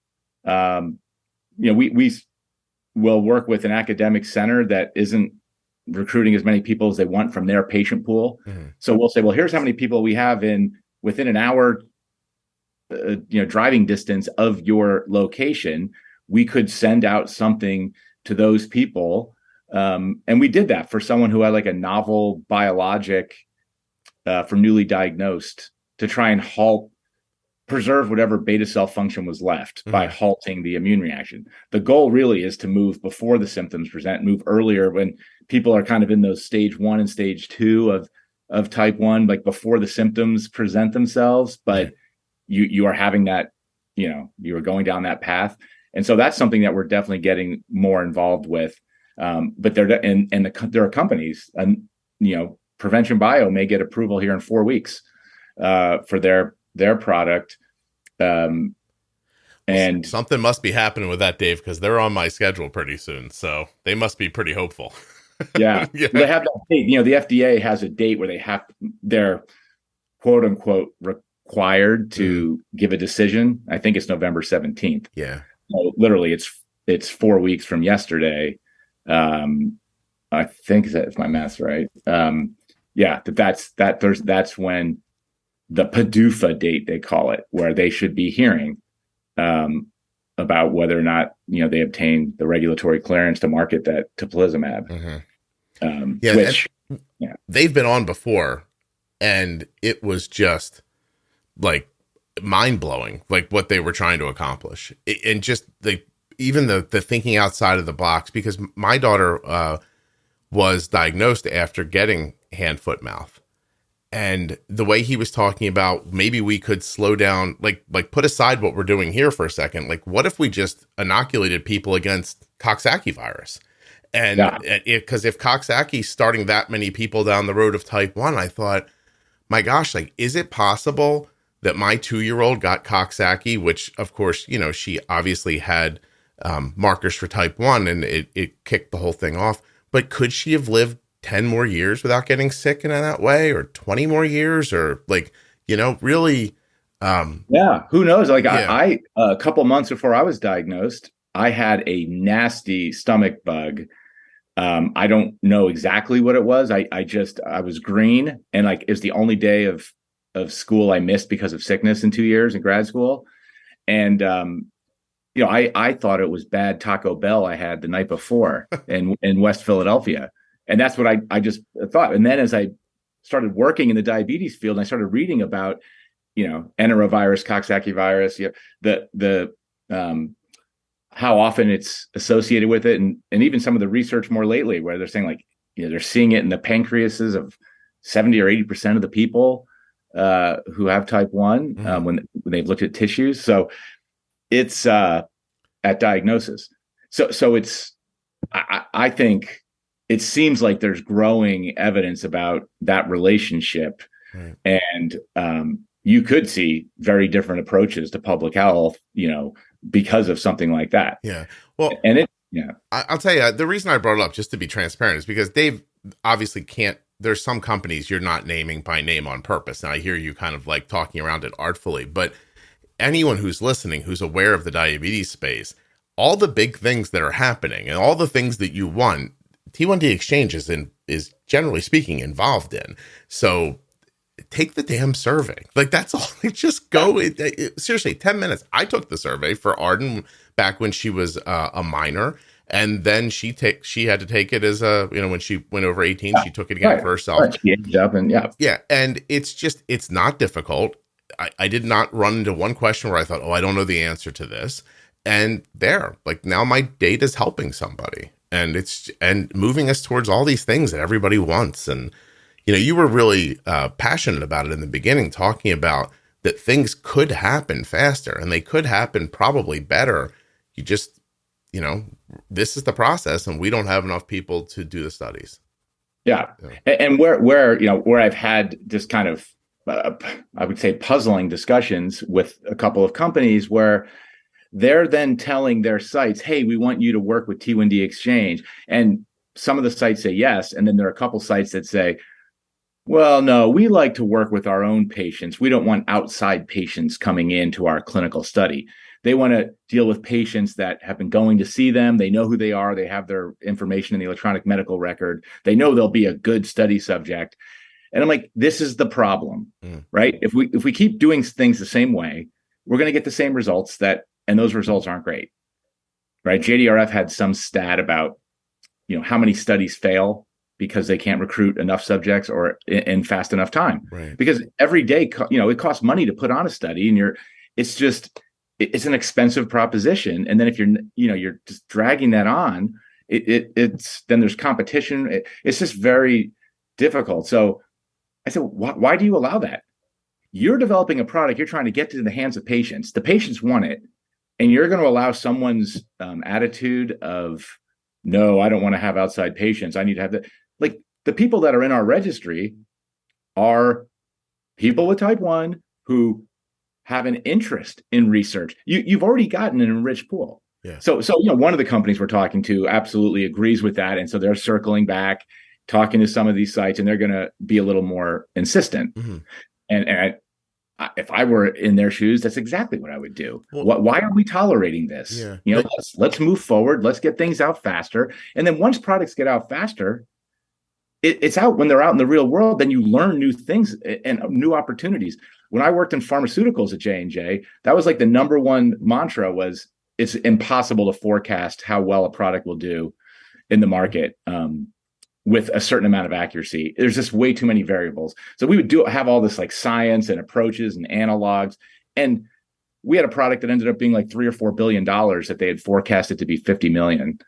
We will work with an academic center that isn't recruiting as many people as they want from their patient pool. So we'll say, well, here's how many people we have within an hour, driving distance of your location. We could send out something to those people. And we did that for someone who had like a novel biologic for newly diagnosed to try and preserve whatever beta cell function was left by halting the immune reaction. The goal really is to move before the symptoms present, move earlier when people are kind of in those stage 1 and stage 2 of type 1, like before the symptoms present themselves, but you are having that, you are going down that path. And so that's something that we're definitely getting more involved with. But there are companies, Prevention Bio may get approval here in 4 weeks for their product. And something must be happening with that, Dave, because they're on my schedule pretty soon. So they must be pretty hopeful. Yeah. They have that date. The FDA has a date where they're quote unquote required to give a decision. I think it's November 17th. Yeah. So literally it's 4 weeks from yesterday. I think that if my math's right. That's when the PDUFA date, they call it, where they should be hearing about whether or not they obtain the regulatory clearance to market that teplizumab. They've been on before, and it was just like mind-blowing, like what they were trying to accomplish, and just even the thinking outside of the box, because my daughter was diagnosed after getting hand, foot, mouth. And the way he was talking about, maybe we could slow down, like put aside what we're doing here for a second. Like, what if we just inoculated people against Coxsackie virus? And because if Coxsackie's starting that many people down the road of type 1, I thought, my gosh, like, is it possible that my 2-year-old got Coxsackie, which of course, she obviously had markers for type 1 and it kicked the whole thing off. But could she have lived 10 more years without getting sick in that way, or 20 more years, or really? Who knows? I a couple months before I was diagnosed, I had a nasty stomach bug. I don't know exactly what it was. I was green, and it was the only day of school I missed because of sickness in 2 years in grad school. And I thought it was bad Taco Bell I had the night before in West Philadelphia. And that's what I just thought. And then as I started working in the diabetes field, and I started reading about, enterovirus, Coxsackie virus, the how often it's associated with it. And even some of the research more lately, where they're saying they're seeing it in the pancreases of 70 or 80% of the people who have type 1 when they've looked at tissues. So it's at diagnosis. So it's, I think, it seems like there's growing evidence about that relationship. Right. And you could see very different approaches to public health, because of something like that. Yeah. Well, I'll tell you, the reason I brought it up, just to be transparent, is because Dave obviously can't, there's some companies you're not naming by name on purpose. And I hear you kind of talking around it artfully, but anyone who's listening, who's aware of the diabetes space, all the big things that are happening and all the things that you want, T1D Exchange is generally speaking involved in. So take the damn survey. That's all. Just go. Seriously, 10 minutes. I took the survey for Arden back when she was a minor, and then she had to take it as when she went over 18, she took it again for herself. Right. She aged up and and it's not difficult. I did not run into one question where I thought, I don't know the answer to this. And now my data is helping somebody. And it's moving us towards all these things that everybody wants. And, you were really passionate about it in the beginning, talking about that things could happen faster and they could happen probably better. You just, this is the process, and we don't have enough people to do the studies. Yeah. And where I've had just kind of, I would say, puzzling discussions with a couple of companies where they're then telling their sites, hey, we want you to work with T1D Exchange. And some of the sites say yes. And then there are a couple sites that say, well, no, we like to work with our own patients. We don't want outside patients coming into our clinical study. They want to deal with patients that have been going to see them. They know who they are. They have their information in the electronic medical record. They know they'll be a good study subject. And I'm like, this is the problem, right? If we keep doing things the same way, we're going to get the same results and those results aren't great, right? JDRF had some stat about, how many studies fail because they can't recruit enough subjects or in fast enough time. Right. Because every day, it costs money to put on a study, and it's an expensive proposition. And then if you're just dragging that on, it's then there's competition. It's just very difficult. So I said, why do you allow that? You're developing a product. You're trying to get to the hands of patients. The patients want it. And you're going to allow someone's attitude of, no, I don't want to have outside patients. I need to have that. Like, the people that are in our registry are people with type 1 who have an interest in research. You've already gotten an enriched pool. Yeah. So one of the companies we're talking to absolutely agrees with that. And so they're circling back, talking to some of these sites, and they're going to be a little more insistent. Mm-hmm. And if I were in their shoes, that's exactly what I would do. Well, why are we tolerating this? Yeah. Let's move forward. Let's get things out faster. And then once products get out faster, it's out when they're out in the real world. Then you learn new things and new opportunities. When I worked in pharmaceuticals at J&J, that was like the number one mantra was, it's impossible to forecast how well a product will do in the market. With a certain amount of accuracy. There's just way too many variables. So we would have all this like science and approaches and analogs. And we had a product that ended up being like $3 or $4 billion that they had forecasted to be 50 million.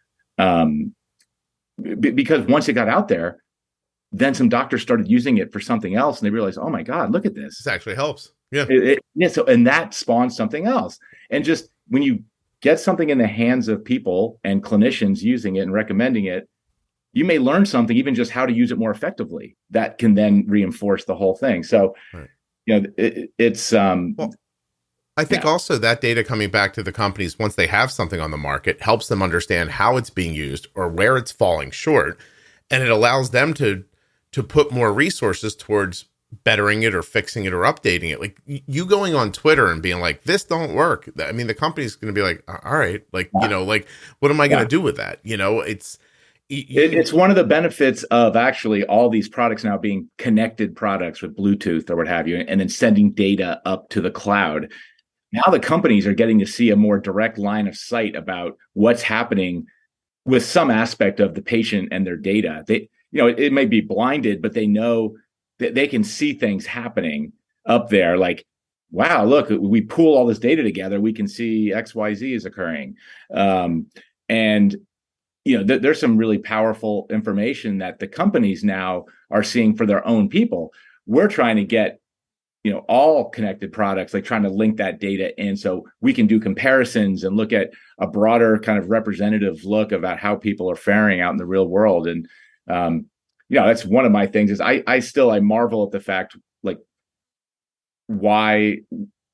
Because once it got out there, then some doctors started using it for something else, and they realized, oh my God, look at this. This actually helps. Yeah. So, and that spawned something else. And just when you get something in the hands of people and clinicians using it and recommending it, you may learn something, even just how to use it more effectively, that can then reinforce the whole thing. So, right. It's well, I think also that data coming back to the companies once they have something on the market helps them understand how it's being used or where it's falling short, and it allows them to put more resources towards bettering it or fixing it or updating it. Like you going on Twitter and being like, this don't work. I mean, the company's going to be like, all right, like, what am I going to do with that? It's one of the benefits of actually all these products now being connected products with Bluetooth or what have you, and then sending data up to the cloud. Now the companies are getting to see a more direct line of sight about what's happening with some aspect of the patient and their data. It may be blinded, but they know that they can see things happening up there. Like, wow, look, we pool all this data together. We can see XYZ is occurring. There's some really powerful information that the companies now are seeing for their own people. We're trying to get, all connected products, like trying to link that data in so we can do comparisons and look at a broader kind of representative look about how people are faring out in the real world. And, that's one of my things is I marvel at the fact, like, why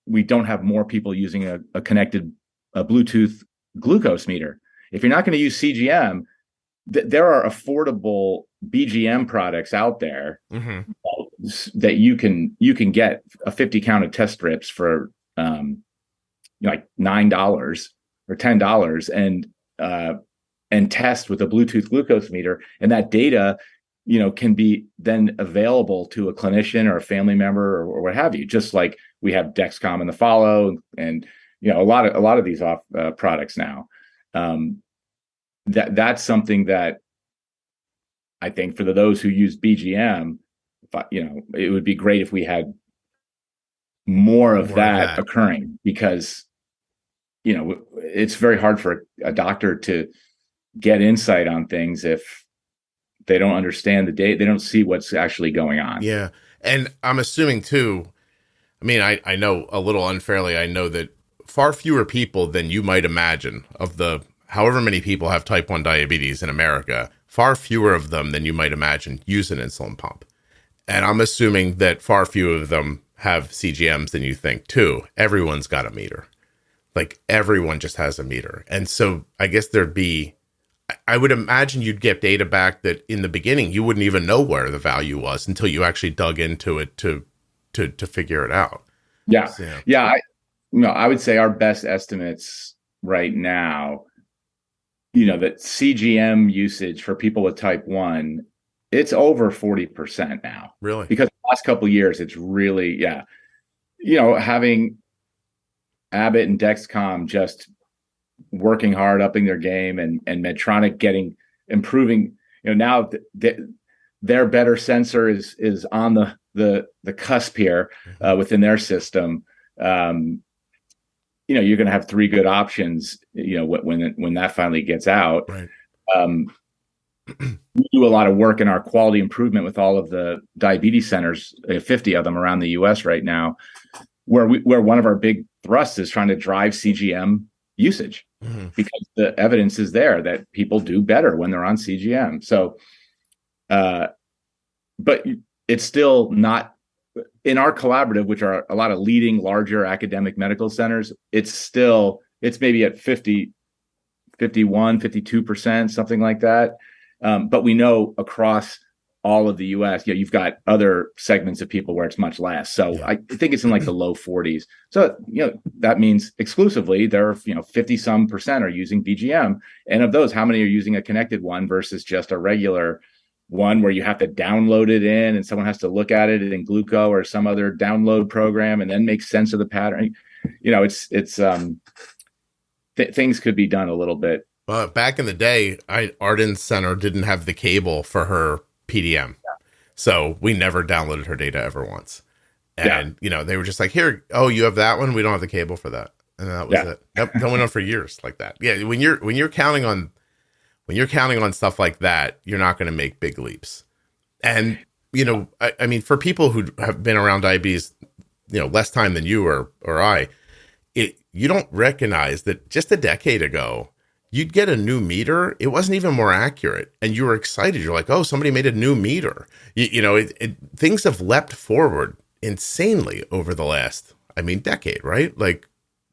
we don't have more people using a connected Bluetooth glucose meter. If you're not going to use CGM, there are affordable BGM products out there mm-hmm. that you can get a 50 count of test strips for like $9 or $10 and test with a Bluetooth glucose meter, and that data can be then available to a clinician or a family member or what have you. Just like we have Dexcom in the Follow, and a lot of these products now. That's something that I think for those who use BGM, it would be great if we had more of that occurring, because it's very hard for a doctor to get insight on things if they don't understand the data. They don't see what's actually going on. Yeah. And I'm assuming too, I mean, I know a little unfairly, I know that far fewer people than you might imagine of the however many people have type 1 diabetes in America, far fewer of them than you might imagine use an insulin pump. And I'm assuming that far fewer of them have CGMs than you think too. Everyone's got a meter. Like everyone just has a meter. And so I guess I would imagine you'd get data back that in the beginning, you wouldn't even know where the value was until you actually dug into it to figure it out. Yeah. So, yeah. I would say our best estimates right now, that CGM usage for people with type 1, it's over 40% now. Really? Because the last couple of years, it's really, having Abbott and Dexcom just working hard, upping their game, and Medtronic improving, now their better sensor is on the cusp here within their system. You're going to have three good options. When that finally gets out. Right. We do a lot of work in our quality improvement with all of the diabetes centers, 50 of them around the U.S. right now, where one of our big thrusts is trying to drive CGM usage because the evidence is there that people do better when they're on CGM. So, but it's still not in our collaborative, which are a lot of leading larger academic medical centers. It's maybe at 50, 51, 52%, something like that. But we know across all of the US, you've got other segments of people where it's much less. So I think it's in like the low 40s. So, that means exclusively there are, 50 some percent are using BGM. And of those, how many are using a connected one versus just a regular one where you have to download it in and someone has to look at it in Gluco or some other download program and then make sense of the pattern. Things could be done a little bit. Back in the day, Arden Center didn't have the cable for her PDM. So we never downloaded her data ever once. And, they were just like, here, you have that one. We don't have the cable for that. And that was it. That went on for years like that. Yeah. When you're counting on stuff like that, you're not going to make big leaps. And, I mean, for people who have been around diabetes, less time than you or I, you don't recognize that just a decade ago, you'd get a new meter. It wasn't even more accurate. And you were excited. You're like, oh, somebody made a new meter. Things have leapt forward insanely over the last, decade, right? Like,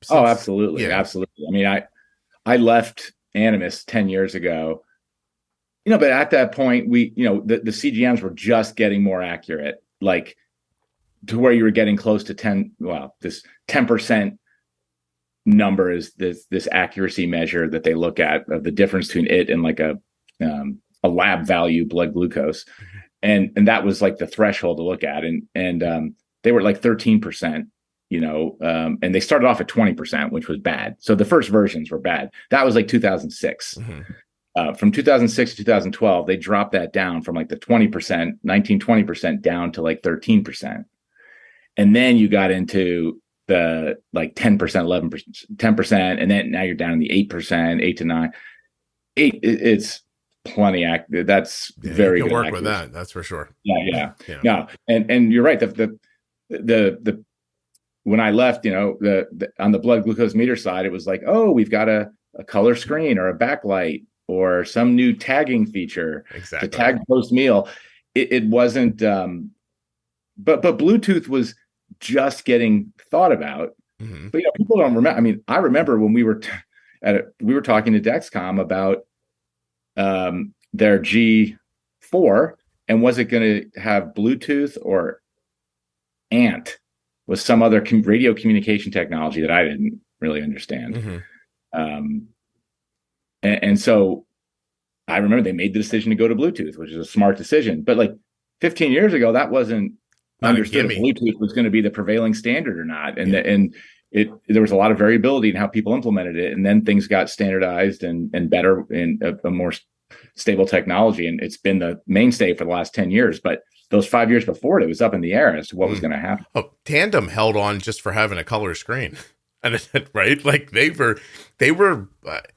absolutely. Yeah. Absolutely. I mean, I left Animas 10 years ago, but at that point the CGMs were just getting more accurate, like to where you were getting close to this 10% number is this accuracy measure that they look at of the difference between it and like a lab value blood glucose. And that was like the threshold to look at. And they were like 13%, and they started off at 20%, which was bad. So the first versions were bad. That was like 2006. From 2006 to 2012, they dropped that down from like the 20% down to like 13%. And then you got into the like 10%, 11%, 10%. And then now you're down in the 8%, 8 to 9. It's plenty active. That's very you can good work accuracy. with that. That's for sure. Yeah. No. And you're right. The when I left, on the blood glucose meter side, it was like, oh, we've got a color screen or a backlight or some new tagging feature to tag post meal. It wasn't, but Bluetooth was just getting thought about. But people don't remember. I mean, I remember when we were talking to Dexcom about their G4 and was it going to have Bluetooth or ANT was some other radio communication technology that I didn't really understand. And so I remember they made the decision to go to Bluetooth, which is a smart decision. But like 15 years ago, that wasn't understood if Bluetooth was going to be the prevailing standard or not. And there was a lot of variability in how people implemented it. And then things got standardized and better in a more stable technology. And it's been the mainstay for the last 10 years. But those 5 years before it was up in the air as to what was going to happen. Oh, Tandem held on just for having a color screen. And right, like they were.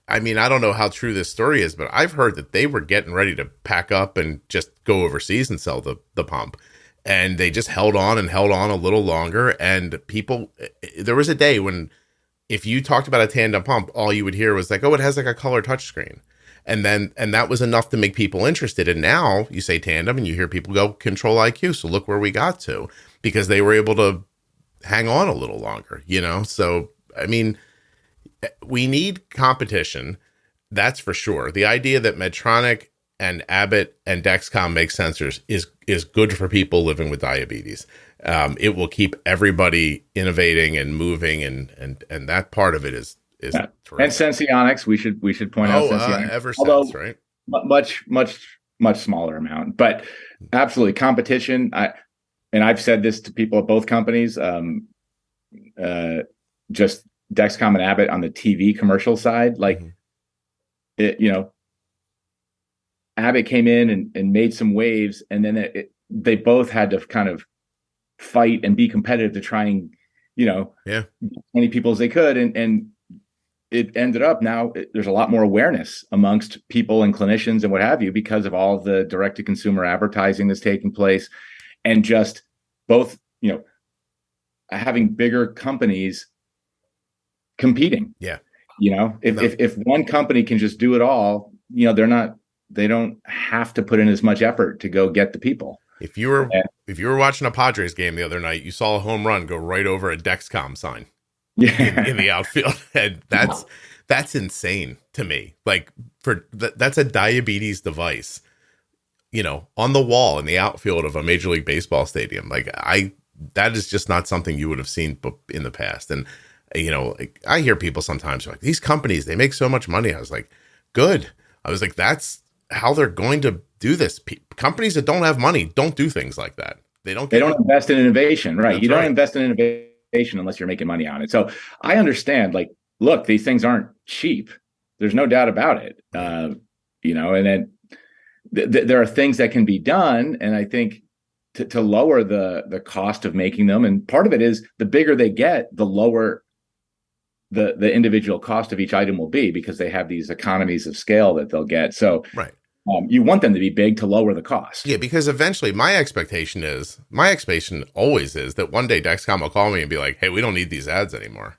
I mean, I don't know how true this story is, but I've heard that they were getting ready to pack up and just go overseas and sell the pump, and they just held on a little longer. And people, there was a day when, if you talked about a Tandem pump, all you would hear was like, "Oh, it has like a color touchscreen," and that was enough to make people interested. And now you say Tandem, and you hear people go Control IQ. So look where we got to, because they were able to hang on a little longer. So. I mean, we need competition. That's for sure. The idea that Medtronic and Abbott and Dexcom make sensors is good for people living with diabetes. It will keep everybody innovating and moving, and that part of it is terrific. And Senseonics, we should point out Senseonics. Eversense, right? Much smaller amount, but absolutely competition. I've said this to people at both companies. Just Dexcom and Abbott on the TV commercial side, like Abbott came in and made some waves, and then they both had to kind of fight and be competitive to try and, as many people as they could. And it ended up now there's a lot more awareness amongst people and clinicians and what have you, because of all the direct to consumer advertising that's taking place, and just both, having bigger companies competing. Yeah. If one company can just do it all, they don't have to put in as much effort to go get the people. If you were watching a Padres game the other night, you saw a home run go right over a Dexcom sign in the outfield. And that's insane to me. Like that's a diabetes device, on the wall in the outfield of a Major League Baseball stadium. Like that is just not something you would have seen in the past. And, I hear people sometimes like, these companies, they make so much money. I was like, good. I was like, that's how they're going to do this. Companies that don't have money don't do things like that. They don't invest in innovation, right? That's you don't right. invest in innovation unless you're making money on it. So I understand, like, look, these things aren't cheap. There's no doubt about it. And then there are things that can be done. And I think to lower the cost of making them. And part of it is the bigger they get, the lower the individual cost of each item will be, because they have these economies of scale that they'll get. So right. You want them to be big to lower the cost. Yeah, because eventually my expectation always is that one day Dexcom will call me and be like, hey, we don't need these ads anymore.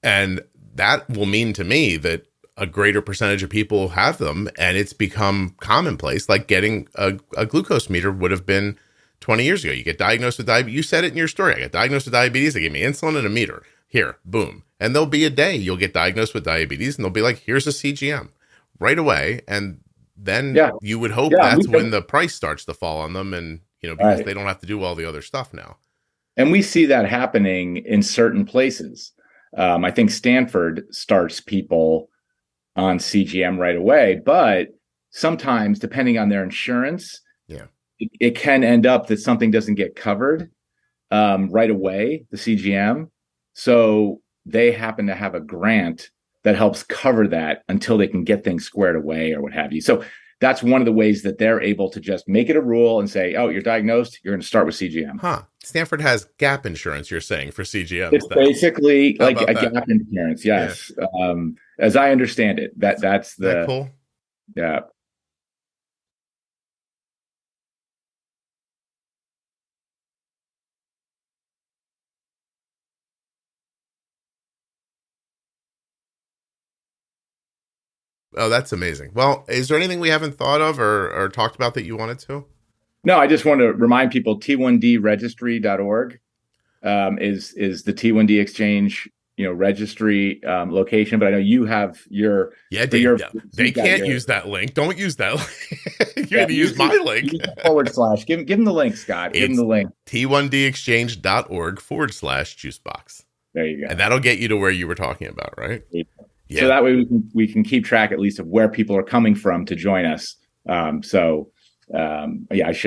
And that will mean to me that a greater percentage of people have them, and it's become commonplace, like getting a glucose meter would have been 20 years ago. You get diagnosed with diabetes. You said it in your story. I got diagnosed with diabetes. They gave me insulin and a meter. Here, boom. And there'll be a day you'll get diagnosed with diabetes, and they'll be like, here's a CGM right away. And then you would hope that's when the price starts to fall on them, and because they don't have to do all the other stuff now. And we see that happening in certain places. I think Stanford starts people on CGM right away, but sometimes, depending on their insurance, it can end up that something doesn't get covered right away, the CGM. So they happen to have a grant that helps cover that until they can get things squared away or what have you. So that's one of the ways that they're able to just make it a rule and say, oh, you're diagnosed, you're going to start with CGM. Huh. Stanford has gap insurance, you're saying, for CGM. It's basically like a gap insurance. Yes. Yeah. As I understand it, that's the... That cool? Yeah. Oh, that's amazing. Well, is there anything we haven't thought of or talked about that you wanted to? No, I just want to remind people, T1Dregistry.org is the T1D Exchange, registry location. But I know you have your... Yeah, they can't use that link. Don't use that link. You're going to use my link. / Give them the link, Scott. Give them the link. T1Dexchange.org/juicebox. There you go. And that'll get you to where you were talking about, right? Yeah. So that way we can keep track at least of where people are coming from to join us. I should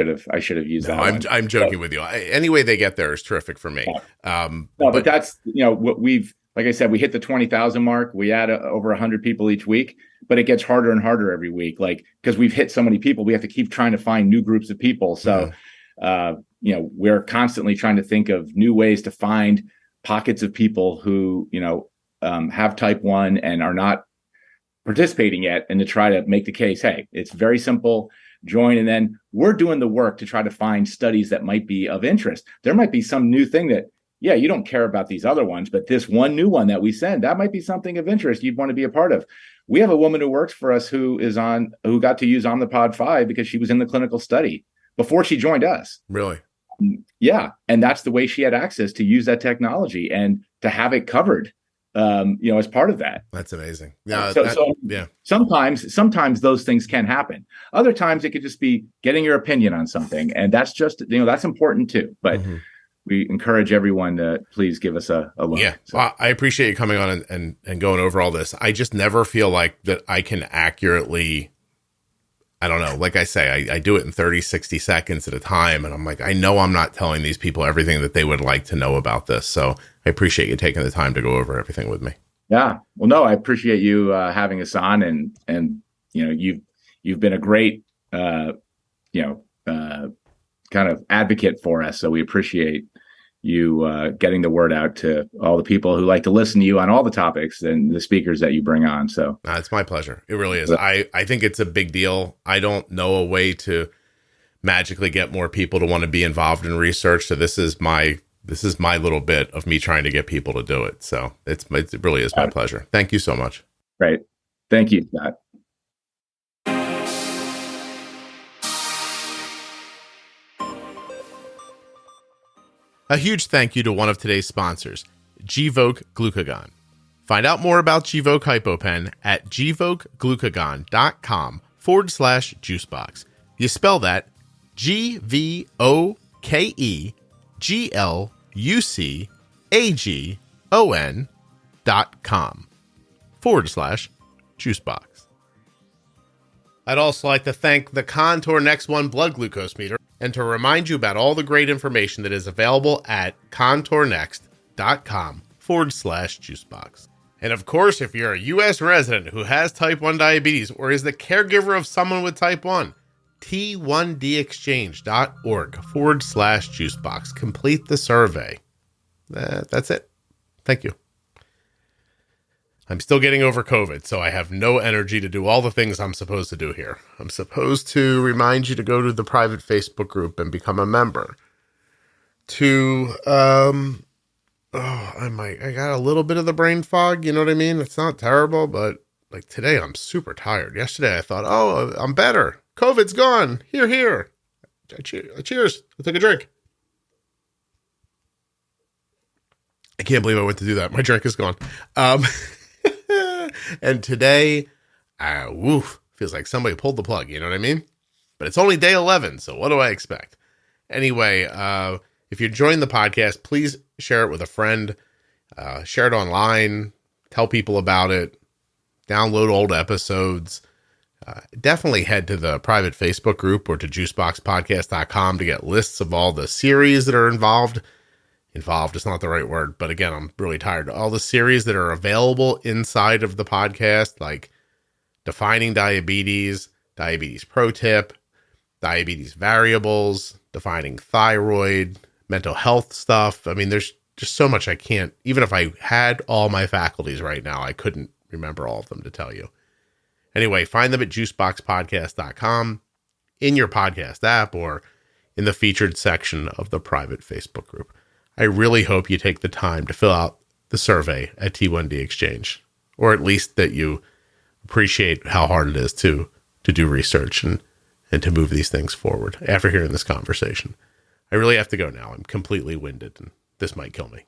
have used that. I'm joking with you. Any way they get there is terrific for me. But that's what like I said, we hit the 20,000 mark. We add over 100 people each week, but it gets harder and harder every week. Like, because we've hit so many people, we have to keep trying to find new groups of people. So, we're constantly trying to think of new ways to find pockets of people who, have type 1 and are not participating yet, and to try to make the case, hey, it's very simple, join. And then we're doing the work to try to find studies that might be of interest. There might be some new thing that, you don't care about these other ones, but this one new one that we send, that might be something of interest you'd want to be a part of. We have a woman who works for us who got to use Omnipod 5 because she was in the clinical study before she joined us. Really? Yeah. And that's the way she had access to use that technology and to have it covered. As part of that. That's amazing. Yeah. Sometimes those things can happen. Other times it could just be getting your opinion on something. And that's just, that's important too. But we encourage everyone to please give us a look. Yeah. So. Well, I appreciate you coming on and going over all this. I just never feel like that I can accurately, I don't know, like I say, I do it in 30, 60 seconds at a time. And I'm like, I know I'm not telling these people everything that they would like to know about this. So I appreciate you taking the time to go over everything with me. Yeah. Well, no, I appreciate you having us on, and you've been a great kind of advocate for us. So we appreciate you getting the word out to all the people who like to listen to you on all the topics and the speakers that you bring on. So it's my pleasure. It really is. I think it's a big deal. I don't know a way to magically get more people to want to be involved in research. So this is my little bit of me trying to get people to do it. So it really is my pleasure. Thank you so much. Right. Thank you, Scott. A huge thank you to one of today's sponsors, Gvoke Glucagon. Find out more about Gvoke HypoPen at gvokeglucagon.com/juicebox. You spell that GVOKEGLUCAGON.com/juicebox. I'd also like to thank the Contour Next One blood glucose meter and to remind you about all the great information that is available at contournext.com/juicebox. And of course, if you're a U.S. resident who has type 1 diabetes or is the caregiver of someone with type 1, t1dexchange.org/juicebox. Complete the survey. That's it. Thank you. I'm still getting over COVID, so I have no energy to do all the things I'm supposed to do here. I'm supposed to remind you to go to the private Facebook group and become a member. I got a little bit of the brain fog, you know what I mean? It's not terrible, but like today I'm super tired. Yesterday I thought, oh, I'm better. COVID's gone. Here. Cheers. I'll take a drink. I can't believe I went to do that. My drink is gone. And today, feels like somebody pulled the plug, you know what I mean? But it's only day 11, so what do I expect? Anyway, if you're enjoying the podcast, please share it with a friend. Share it online. Tell people about it. Download old episodes. Definitely head to the private Facebook group or to juiceboxpodcast.com to get lists of all the series that are involved. Involved is not the right word, but again, I'm really tired. All the series that are available inside of the podcast, like Defining Diabetes, Diabetes Pro Tip, Diabetes Variables, Defining Thyroid, mental health stuff. I mean, there's just so much I can't, even if I had all my faculties right now, I couldn't remember all of them to tell you. Anyway, find them at juiceboxpodcast.com, in your podcast app, or in the featured section of the private Facebook group. I really hope you take the time to fill out the survey at T1D Exchange, or at least that you appreciate how hard it is to do research and to move these things forward after hearing this conversation. I really have to go now. I'm completely winded and this might kill me.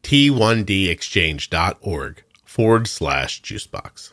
T1dexchange.org/juicebox.